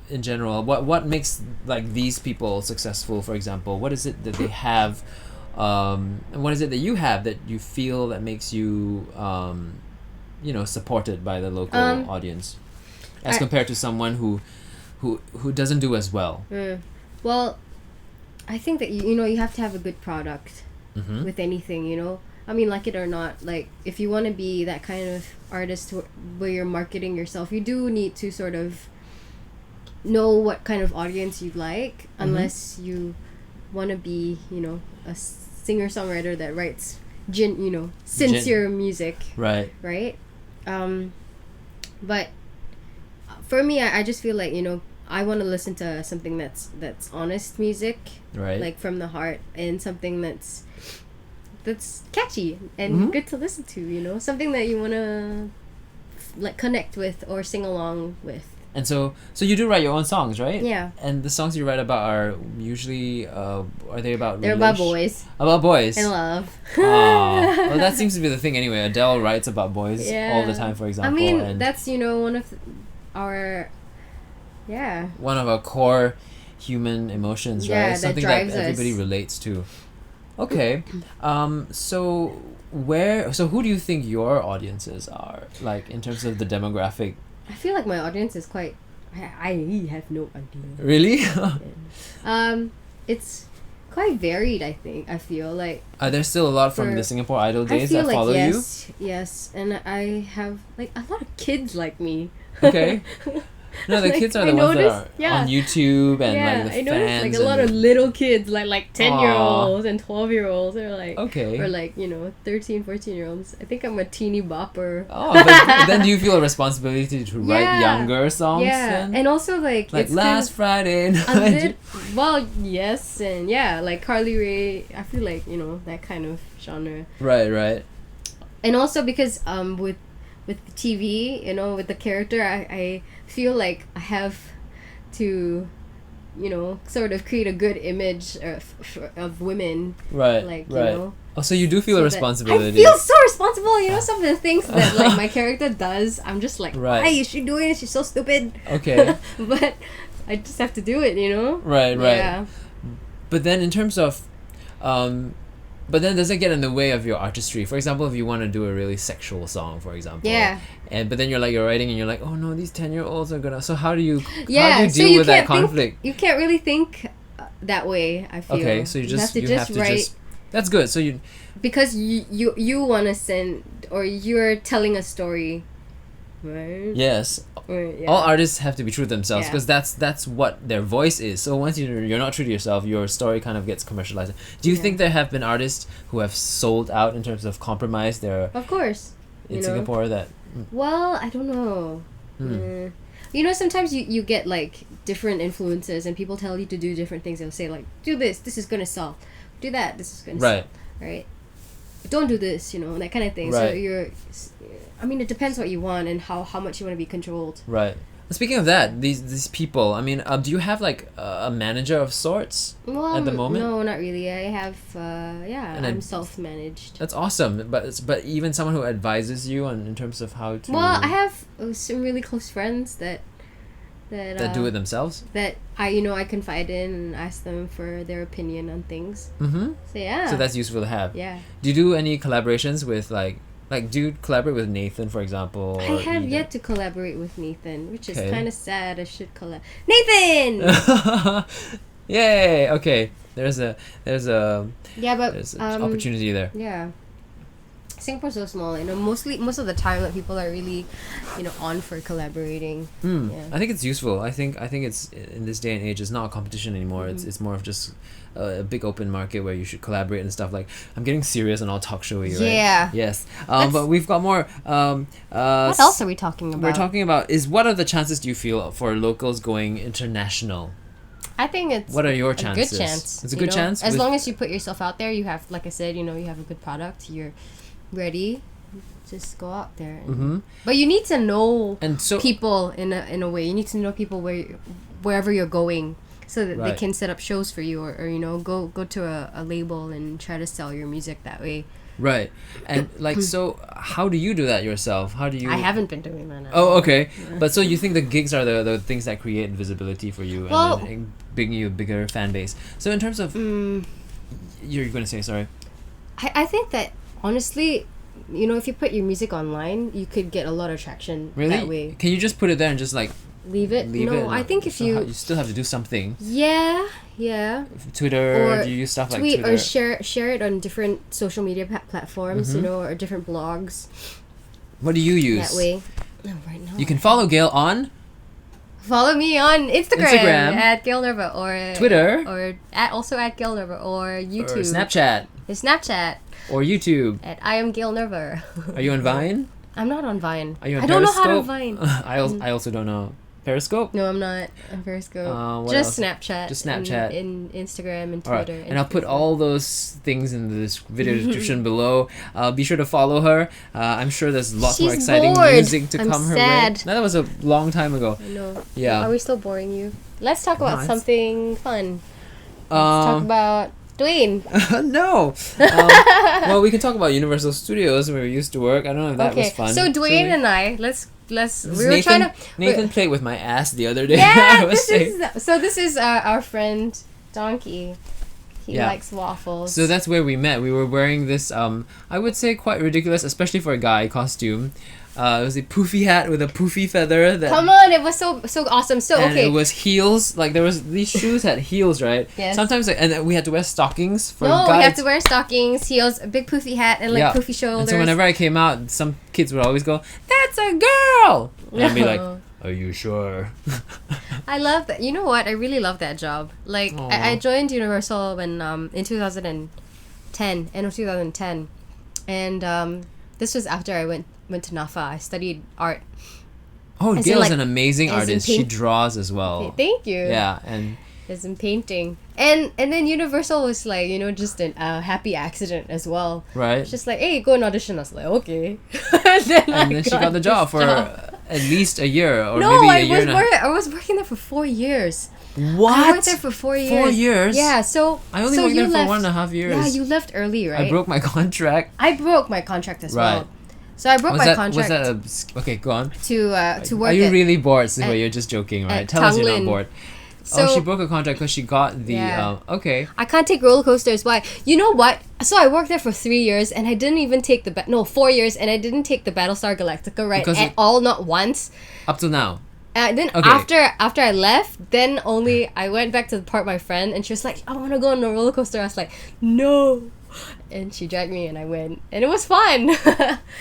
in general? What makes, like, these people successful, for example? What is it that they have, and what is it that you have that you feel that makes you, supported by the local audience, as compared to someone who doesn't do as well? Well, I think that, you have to have a good product with anything, I mean, like it or not, like, if you want to be that kind of artist where you're marketing yourself, you do need to sort of know what kind of audience you like, unless you want to be, a singer-songwriter that writes, sincere music. Right. Right? But for me, I just feel like, I want to listen to something that's honest music, right? Like from the heart, and something that's catchy and good to listen to. Something that you want to like connect with or sing along with. And so you do write your own songs, right? Yeah. And the songs you write about are usually are they about? They're about boys. About boys. And love. Well, that seems to be the thing anyway. Adele writes about boys all the time, for example. I mean, and that's one of our. Yeah. One of our core human emotions, right? Something that everybody relates to. Okay. So who do you think your audiences are, like, in terms of the demographic? I feel like my audience is quite... I have no idea. Really? It's quite varied, I think. I feel like... Are there still a lot from the Singapore Idol days that follow you? Yes. And I have, like, a lot of kids like me. Okay. No, the kids are the ones that are on YouTube and like the I noticed fans. Like a lot of little kids, like 10-year-olds and 12-year-olds, or like or like 13, 14-year-olds. I think I'm a teeny bopper. Oh, but then do you feel a responsibility to write younger songs? Yeah, then? and also like it's last Friday night. Well, yes, and like Carly Rae. I feel like that kind of genre. Right. And also because with the TV, with the character, I feel like I have to, sort of create a good image of women. Right. Like, Oh, so you do feel a responsibility. I feel so responsible. Some of the things that like my character does, I'm just like, why is she doing it? She's so stupid. Okay. But I just have to do it, Right. Yeah. But then in terms of, but then does it get in the way of your artistry? For example, if you want to do a really sexual song, for example. Yeah. But then you're writing and you're like, oh no, these 10-year-olds are gonna. So how do you deal with that conflict? You can't really think that way, I feel. Okay, so you have to write. That's good. So you. Because you want to send, or you're telling a story, right? Yes. All artists have to be true to themselves because that's what their voice is. So once you're not true to yourself, your story kind of gets commercialized. Do you think there have been artists who have sold out in terms of compromise their... Of course. In Singapore that... Well, I don't know. you know, sometimes you get like different influences and people tell you to do different things. They'll say like, do this is gonna sell. Do that, this is gonna sell. Right? Don't do this, you know, that kind of thing. Right. So I mean, it depends what you want and how much you want to be controlled. Right. Speaking of that, these people, I mean, do you have like a manager of sorts at the moment? No, not really. I have, I'm self-managed. That's awesome, but even someone who advises you in terms of how to. Well, I have some really close friends that do it themselves. That I confide in and ask them for their opinion on things. Mm-hmm. So yeah. So that's useful to have. Yeah. Do you do any collaborations with like do you collaborate with Nathan, for example? I have yet to collaborate with Nathan, which is kind of sad. I should Nathan. Yay! Okay, there's opportunity there. Yeah. Singapore's so small, you know. Most of the time, like people are really, on for collaborating. Yeah. I think it's useful. I think it's in this day and age, it's not a competition anymore. It's more of just a big open market where you should collaborate and stuff. Like, I'm getting serious and all talk showy, right? Yeah. Yes. But we've got more. What else are we talking about? We're talking about what are the chances do you feel for locals going international? I think it's what are your chances? A good chance. It's a good chance. As long as you put yourself out there, you have, like I said, you have a good product. You're ready. Just go out there. But you need to know people in a way. You need to know people wherever you're going, so that they can set up shows for you, or go to a label and try to sell your music that way. Right. And so how do you do that yourself? How do you? I haven't been doing that. Oh, okay. Yeah. But so you think the gigs are the things that create visibility for you and bring you a bigger fan base. So in terms of you're going to say, sorry. I think that honestly, if you put your music online, you could get a lot of traction that way. Can you just put it there and just leave it? No, I think if you still have to do something. Yeah. Twitter, or do you use stuff like Twitter? Or share it on different social media platforms, or different blogs. What do you use? That way. No, right now. You can follow Gayle on. Follow me on Instagram. At Gayle Nerva, or Twitter, or at Gayle Nerva, or YouTube, or Snapchat, or YouTube. At I am Gayle Nerva. Are you on Vine? I'm not on Vine. Are you on Periscope? I don't know how to Vine. I also don't know. Periscope? No, I'm not on Periscope. Just Snapchat. Just Snapchat. In Instagram and Twitter. Right. And I'll put all those things in this video description below. Be sure to follow her. I'm sure there's lots more exciting music to come her way. That was a long time ago. I know. Yeah. Are we still boring you? Let's talk about something fun. Let's talk about Dwayne. No. Well, we can talk about Universal Studios where we used to work. I don't know if that was fun. So Dwayne and I, Nathan played with my ass the other day. Yeah, this is our friend Donkey. He likes waffles. So that's where we met. We were wearing this I would say quite ridiculous, especially for a guy, costume. It was a poofy hat with a poofy feather. Come on, it was so awesome. And it was heels. These shoes had heels, right? Yes. Sometimes, and we had to wear stockings for guys. No, we have to wear stockings, heels, a big poofy hat, and poofy shoulders. And so whenever I came out, some kids would always go, "That's a girl," and I'd be like, "Are you sure?" I love that. You know what? I really love that job. I joined Universal when in 2010, end of 2010, and this was after I went to NAFA. I studied art. Oh, Gayle's an amazing artist. She draws as well. Okay, thank you. Yeah, and as in painting, and then Universal was just a happy accident as well. Right. It's just hey, go and audition. I was like, okay. and then she got the job for at least a year, or maybe a year and a half. I was working there for 4 years. What? I worked there for 4 years. 4 years? Yeah, so I only worked there for 1.5 years. Yeah, you left early, right? I broke my contract. I broke my contract as well. So I broke my contract. Okay, go on. To work. Are you really bored? So you're just joking, right? Tell us you're not bored. So she broke a contract because she got the okay. I can't take roller coasters. Why? You know what? So I worked there for 3 years and I didn't even take 4 years and I didn't take the Battlestar Galactica at all, not once. Up till now. Then after I left, then only I went back to the park with my friend and she was like, I want to go on the roller coaster. I was like, no. And she dragged me and I went. And it was fun.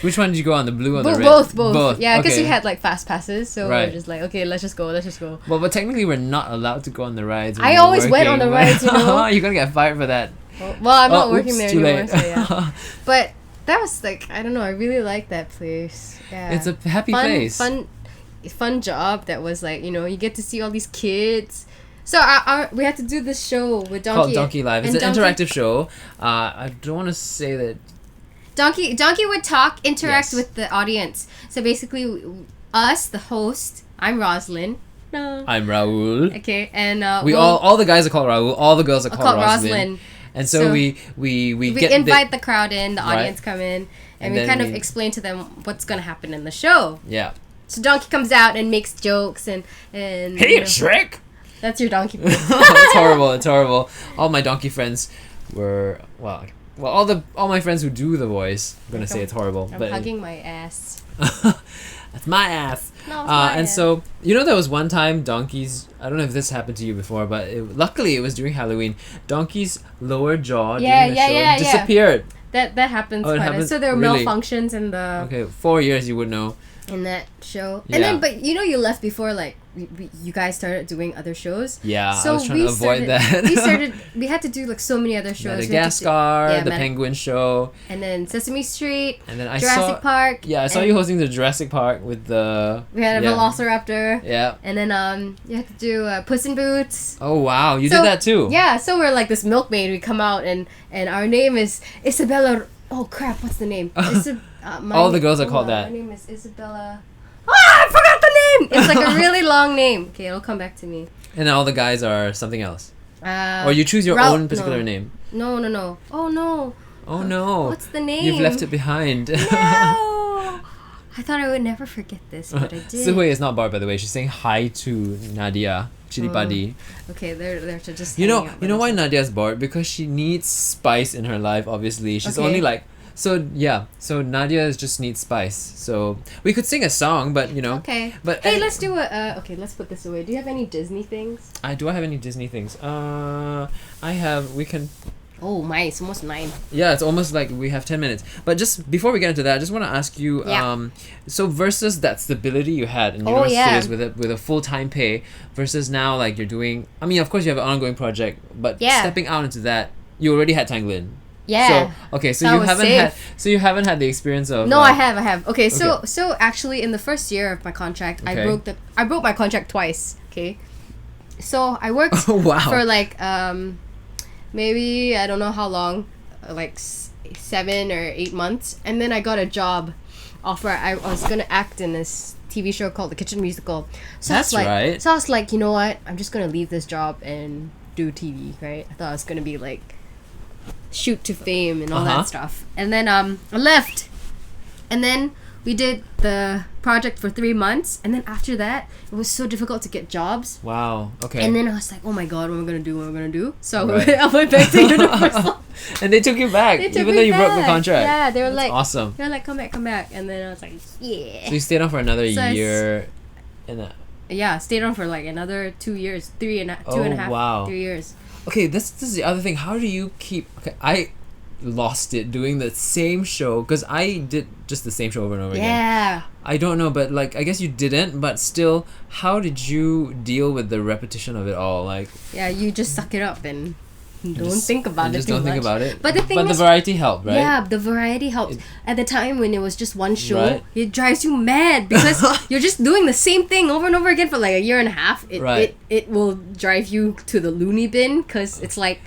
Which one did you go on? The blue or the red? Both. Yeah, because we had fast passes. So we were just like, okay, let's just go. Well, but technically we're not allowed to go on the rides. I always went on the rides, You're going to get fired for that. Well, I'm not working there anymore. Late. So yeah. But that was I don't know, I really like that place. Yeah. It's a happy place. Fun. fun job that was like, you get to see all these kids. So we had to do this show with Donkey. Called Donkey Live. It's an interactive show. I don't want to say that. Donkey would talk, interact Yes. with the audience. So basically, us, the host, I'm Roslyn. No. I'm Raul. Okay, and all the guys are called Raul. All the girls are called Roslyn. Roslyn. And so, So we invite the crowd in, the Right. audience come in, and And we then kind of we- explain to them what's gonna happen in the show. Yeah. So Donkey comes out and makes jokes and Hey, Shrek! that's your Donkey. It's horrible. It's horrible. All my donkey friends were all my friends who do the voice. I'm gonna say it's horrible, I'm but hugging my ass. that's my ass. No, it's my And ass. so there was one time donkeys. I don't know if this happened to you before, but luckily it was during Halloween. Donkey's lower jaw during the show disappeared. That happens Oh, it quite a happens? So there were Really? malfunctions in the Okay, 4 years you would know. in that show. Yeah. And then, but you left before, like, you guys started doing other shows. Yeah, So I was trying to avoid that. We had to do, like, so many other shows. We had to do- Madagascar, the Mada- Penguin Show, And then Sesame Street, and then I Jurassic saw. Park. Yeah, I saw and you hosting the Jurassic Park with the. We had a yeah. Velociraptor. Yeah. And then you had to do Puss in Boots. Oh wow, you So- did that too. Yeah, so we're like this milkmaid. We come out and our name is Isabella. Oh crap, what's the name? All the girls are called that. My name is Isabella. I forgot the name. It's like a really long name. Okay, it'll come back to me. And then all the guys are something else. Or Or you choose your own particular no. name. No. Oh no. Oh no. What's the name? You've left it behind. No. I thought I would never forget this, but I did. Suhui is not barred, by the way. She's saying hi to Nadia. Chili padi. Okay, they're just. You know hanging out with why us. Nadia's bored? Because she needs spice in her life. Obviously, she's Okay. only like. So yeah, so Nadia just needs spice. So we could sing a song, but Okay. But Hey, let's do a. Okay, let's put this away. Do you have any Disney things? do I have any Disney things? I have. We can. Oh my, it's almost 9. Yeah, it's almost like we have 10 minutes. But just before we get into that, I just want to ask you. Yeah. So versus that stability you had in Oh, university yeah. with a full-time pay versus now like you're doing. I mean, of course you have an ongoing project, but Yeah. stepping out into that, you already had Tanglin. Yeah. So okay, so That you was haven't safe. had the experience of. No, like, I have. Okay, so Okay. so actually in the first year of my contract, Okay. I broke my contract twice. Okay, so I worked Oh, wow. for like maybe I don't know how long, like 7 or 8 months, and then I got a job offer. I was gonna act in this TV show called The Kitchen Musical. So That's I was like, right. So I was like, you know what? I'm just gonna leave this job and do TV. Right? I thought I was gonna be like shoot to fame and all Uh-huh. that stuff. And then I left. And then we did the project for 3 months, and then after that it was so difficult to get jobs. Wow. Okay. And then I was like, oh my god, what am I gonna do? So Right. I went back to Universal. and they took you back, They took even me though you broke the back. contract. Yeah, they were That's like awesome. They're like, come back. And then I was like, yeah. So you stayed on for another So I s- year, and that. Yeah, stayed on for like another 2 years, two and a Oh, half, wow. 3 years. Okay, this is the other thing. How do you keep? Okay, I lost it doing the same show because I did just the same show over and over again. Yeah. I don't know, but like I guess you didn't. But still, how did you deal with the repetition of it all? Like, Yeah, you just suck it up and don't just- think about and it just too don't much. think about it. But the thing but is, the variety helped, right? yeah, the variety helps. At the time when it was just one show, Right. it drives you mad because you're just doing the same thing over and over again for like a year and a half. Right. It will drive you to the loony bin because it's like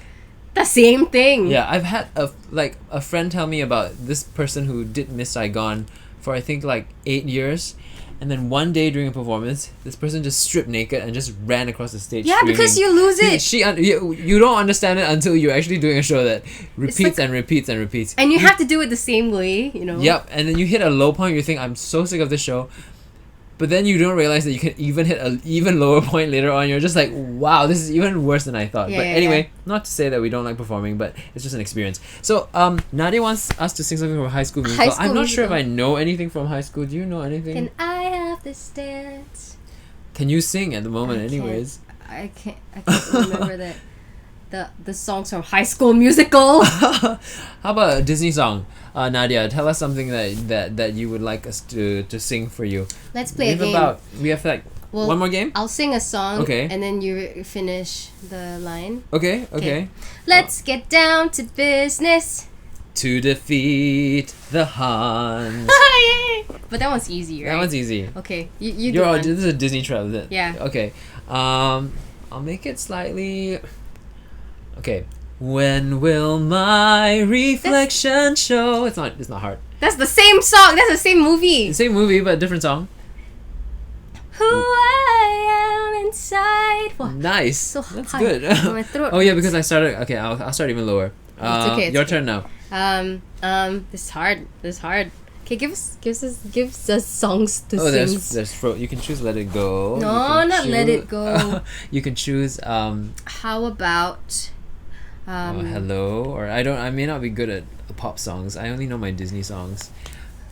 the same thing. Yeah, I've had a friend tell me about this person who did Miss Saigon for I think like 8 years, and then one day during a performance, this person just stripped naked and just ran across the stage. Yeah, because screaming. you lose it. You don't understand it until you're actually doing a show that repeats like- and repeats and repeats. And you have to do it the same way, you know. Yep, and then you hit a low point. You think I'm so sick of this show, but then you don't realize that you can even hit an even lower point later on. You're just like, wow, this is even worse than I thought. Yeah, but yeah, anyway, not to say that we don't like performing, but it's just an experience. So Nadia wants us to sing something from High School Musical. School I'm not sure if Musical. I know anything from high school. Do you know anything? Can I have this dance? Can you sing at the moment? I can't. Anyways. I can't remember that. The songs from High School Musical. How about a Disney song? Nadia, tell us something that you would like us to sing for you. Let's play a game. We have like Well, one more game? I'll sing a song, Okay. and then you finish the line. Okay. Let's get down to business. to defeat the Huns. But that one's easy, right? That one's easy. Okay, you do You're all, one. this is a Disney trail. Yeah. Okay. I'll make it slightly. Okay. When will my reflection show? It's not hard. That's the same song. That's the same movie. The same movie, but a different song. Who I am inside. Wow. Nice. So That's high. good. My throat Oh yeah, hurts. because I started. Okay, I'll start even lower. okay, it's your okay. turn now. This is hard. Okay, give us songs to Oh, sing. there's you can choose Let It Go. No, You can not Let It Go. You can choose How about Hello, or I may not be good at pop songs. I only know my Disney songs.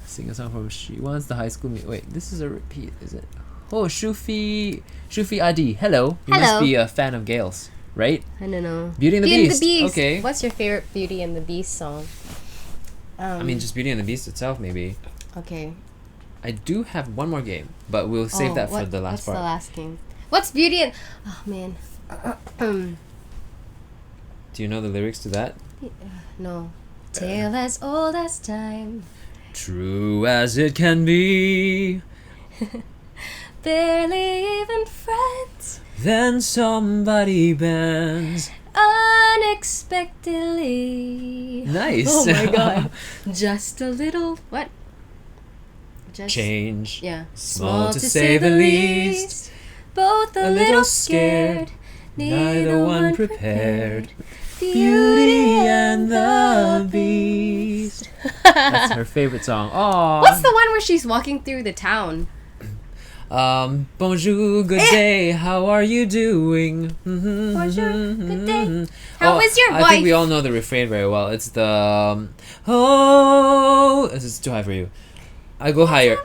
Sing a song from She Wants the High School Wait, this is a repeat, is it? Oh, Shufi Adi. Hello. You must Hello. be a fan of Gayle's, right? I don't know. Beauty and the Beast. Okay. What's your favorite Beauty and the Beast song? I mean, just Beauty and the Beast itself, maybe. Okay. I do have one more game, but we'll save that for the last what's part. the last game? What's Beauty and... Oh, man. Do you know the lyrics to that? No. Tale as old as time. True as it can be. Barely even friends. Then somebody bends. Unexpectedly. Nice. Oh my god. Just a little... What? Just... Change. Yeah. Small to say the least. Both a little scared. Neither one prepared. Beauty and the Beast. That's her favorite song. Aww. What's the one where she's walking through the town? Bonjour, good day. How are you doing? Bonjour, good day. How is your I wife? think we all know the refrain very well. It's the oh, this is too high for you. I go higher.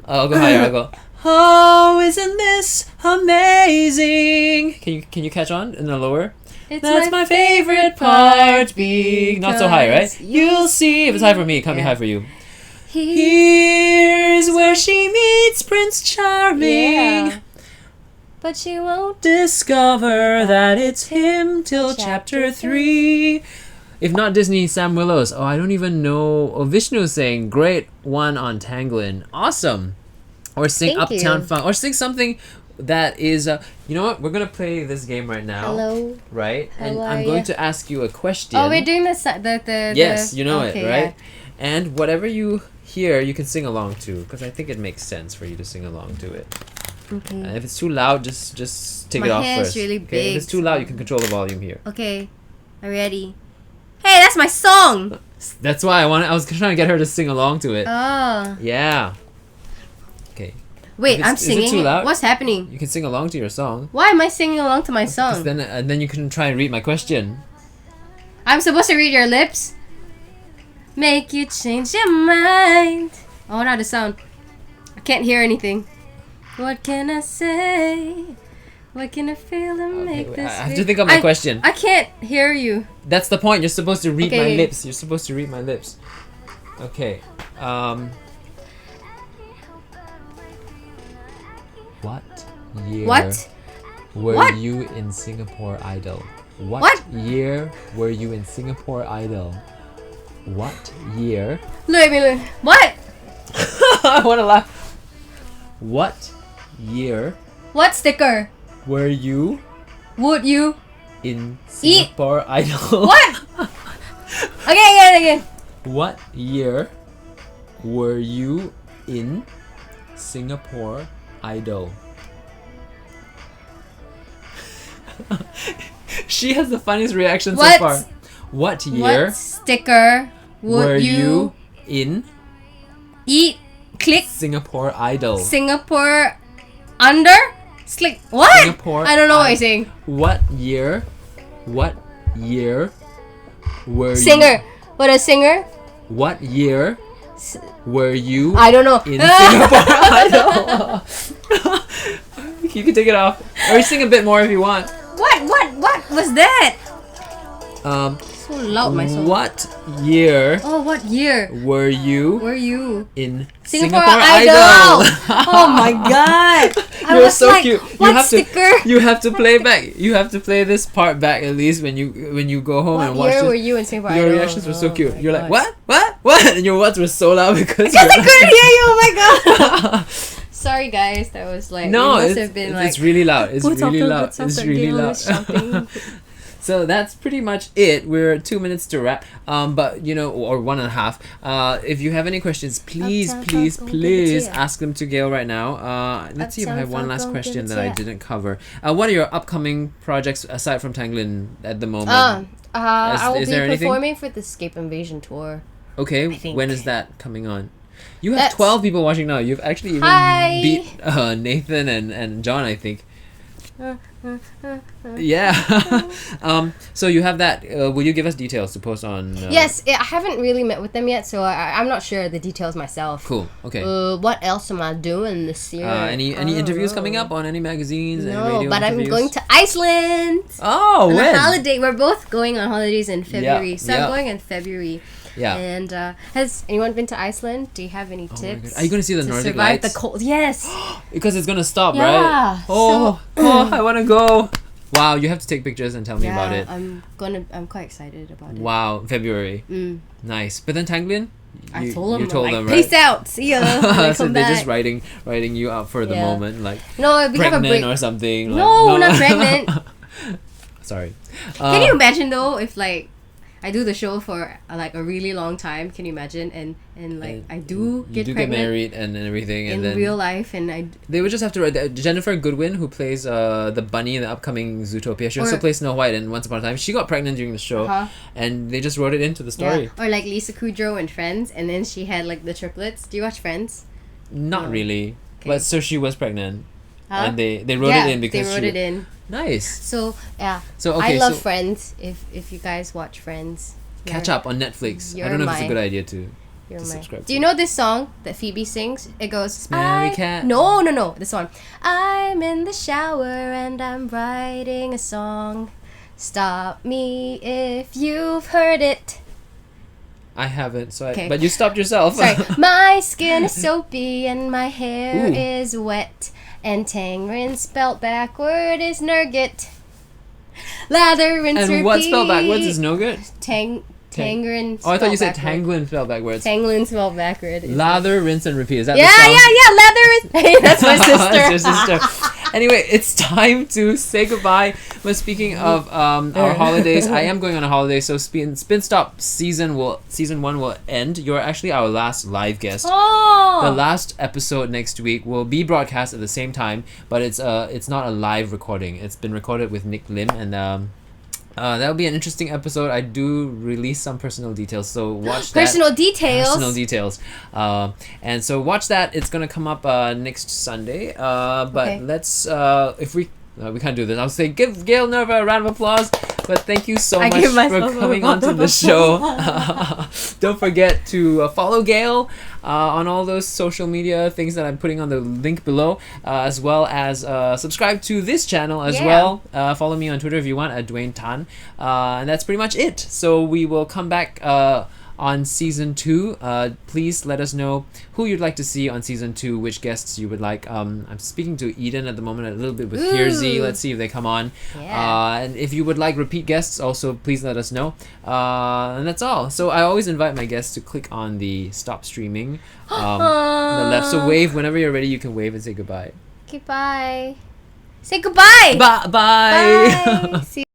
I'll go higher. I'll go. Oh, isn't this amazing? Can you catch on in the lower? It's That's my favorite part. Being not so high, right? You'll see if it's high for me. It can't be Yeah. high for you. Here's where she meets Prince Charming. Yeah. But she won't. Discover that it's him till chapter 3. If not Disney, Sam Willows. Oh, I don't even know. Oh, Vishnu saying great one on Tanglin. Awesome. Or sing Thank Uptown you. Funk. Or sing something that is. You know what? We're gonna play this game right now. Hello. Right? And How I'm are going ya? to ask you a question. Oh, we're doing the Yes, you know okay, it, right? And whatever you hear, you can sing along to, because I think it makes sense for you to sing along to it. Yeah. Okay. And if it's too loud, just take My it off hair's first. really Okay? If big, it's too loud, you can control the volume here. Okay. I'm ready. Hey, that's my song. That's why I was trying to get her to sing along to it. Oh. Yeah. Okay. Wait, Is I'm it singing. too loud? What's happening? You can sing along to your song. Why am I singing along to my 'Cause song? then you can try and read my question. I'm supposed to read your lips? Make you change your mind. Oh, not the sound. I can't hear anything. What can I say? What can I feel to make wait, this? I have to think of my question. I can't hear you. That's the point. You're supposed to read my Okay. lips. You're supposed to read my lips. Okay. What year What? were What? you in Singapore Idol? What? Year were you in Singapore Idol? What year? Look at me. Look. What? I want to laugh. What year What sticker? were you Would you? in Eat. Singapore Idol? What? Again. What year were you in Singapore Idol? She has the funniest reaction so What? far. What year What sticker would were you you in eat? Click Singapore Idol? Singapore under? Slick. What? Singapore I don't know what I- you're saying. What year were Singer. What a singer? What year were you I don't know. in Singapore Idol? You can take it off. Or sing a bit more if you want. What was that? So loud, my soul. What year Oh, what year were you were you? in Singapore Singapore Idol. Idol? Oh my god! I You're was so like, cute. what you have sticker? to you have to play back. You have to play this part back at least when you go home and What watch year it. were you in Singapore Your Idol? reactions were so Oh cute. my You're like, God. what? And your words were so loud because I couldn't hear you. Oh my god! Sorry guys, that was like no, it must it's, have been like it's really loud. It's boots really after loud. boots It's after really Gayle loud. is shouting. So that's pretty much it. We're 2 minutes to wrap. But or 1.5. If you have any questions, please Uptown Funk, go give it please to ya. ask them to Gayle right now. Let's see if I have Uptown one Funk, last go question give it that to I ya. didn't cover. What are your upcoming projects aside from Tanglin at the moment? I will is be there anything? performing for the Escape Invasion tour. Okay, think. when is that coming on? You have That's- 12 people watching now. You've actually even Hi. beat Nathan and John, I think. Yeah. So you have that. Will you give us details to post on? Yes, I haven't really met with them yet, so I'm not sure the details myself. Cool. Okay. What else am I doing this year? Any I don't interviews know. coming up on any magazines? any No, radio but I'm interviews? going to Iceland. Oh, On when? a holiday. We're both going on holidays in February. So yeah. I'm going in February. Yeah. And has anyone been to Iceland? Do you have any Oh my tips? God. Are you going to see the to Nordic survive Lights? the cold? Yes. Because it's gonna stop, Yeah, right? I want to go. Wow, you have to take pictures and tell me about it. I'm quite excited about it. Wow, February. Nice. But then Tanglin? I told them, You told like, them, right? peace out, see ya. When I So come they're back. just writing you up for the Yeah. moment, like No, we have a break. pregnant or something. Like, No, not pregnant. Sorry. Can you imagine though if like I do the show for like a really long time? Can you imagine? And like I do you get do pregnant get married and everything, in and then real life, and I they would just have to write Jennifer Goodwin, who plays the bunny in the upcoming Zootopia. She also Or- plays Snow White in Once Upon a Time. She got pregnant during the show, and they just wrote it into the story. Or like Lisa Kudrow in Friends, and then she had like the triplets. Do you watch Friends? Not No. really, Okay. but so she was pregnant, Huh? and they wrote it in because they wrote she it in. Nice. So yeah, So okay, I love so Friends. If you guys watch Friends, catch you're- up on Netflix. I you're don't know if it's a my- good idea to. You're to my. subscribe Do you know this song that Phoebe sings? It goes, Smelly cat. No, this one. I'm in the shower and I'm writing a song. Stop me if you've heard it. I haven't, so Okay. but you stopped yourself. Sorry. My skin is soapy and my hair Ooh. is wet. And Tanglin spelt backward is Nurgit. Lather, rinse, And repeat. what spelled backwards is no good. Tanglin. Oh, I thought you said spelled backward. Tanglin spelled backwards. Tanglin spelled backward. is- Lather, rinse, and repeat. Is that Yeah, the song? Lather is. That's my sister. That's your sister. Anyway, it's time to say goodbye. But speaking of our holidays, I am going on a holiday, so Spin Stop season 1 will end. You're actually our last live guest. Oh. The last episode next week will be broadcast at the same time, but it's not a live recording. It's been recorded with Nick Lim, and that'll be an interesting episode. I do release some personal details, so watch that. Personal details. Personal details. And so watch that. It's gonna come up next Sunday. But Okay. let's if we can't do this. I'll say give Gayle Nerva a round of applause. But thank you so I much give for myself a coming round onto of the show. Don't forget to follow Gayle on all those social media things that I'm putting on the link below, as well as subscribe to this channel as Yeah. well. Follow me on Twitter if you want at Dwayne Tan. And that's pretty much it. So we will come back on season 2. Please let us know who you'd like to see on season 2, which guests you would like. I'm speaking to Eden at the moment a little bit with Hirzi. Ooh. Let's see if they come on. Yeah. And if you would like repeat guests, also please let us know. And that's all. So I always invite my guests to click on the stop streaming on the left. So wave whenever you're ready. You can wave and say goodbye. Okay, bye. Say goodbye. Bye. Bye. See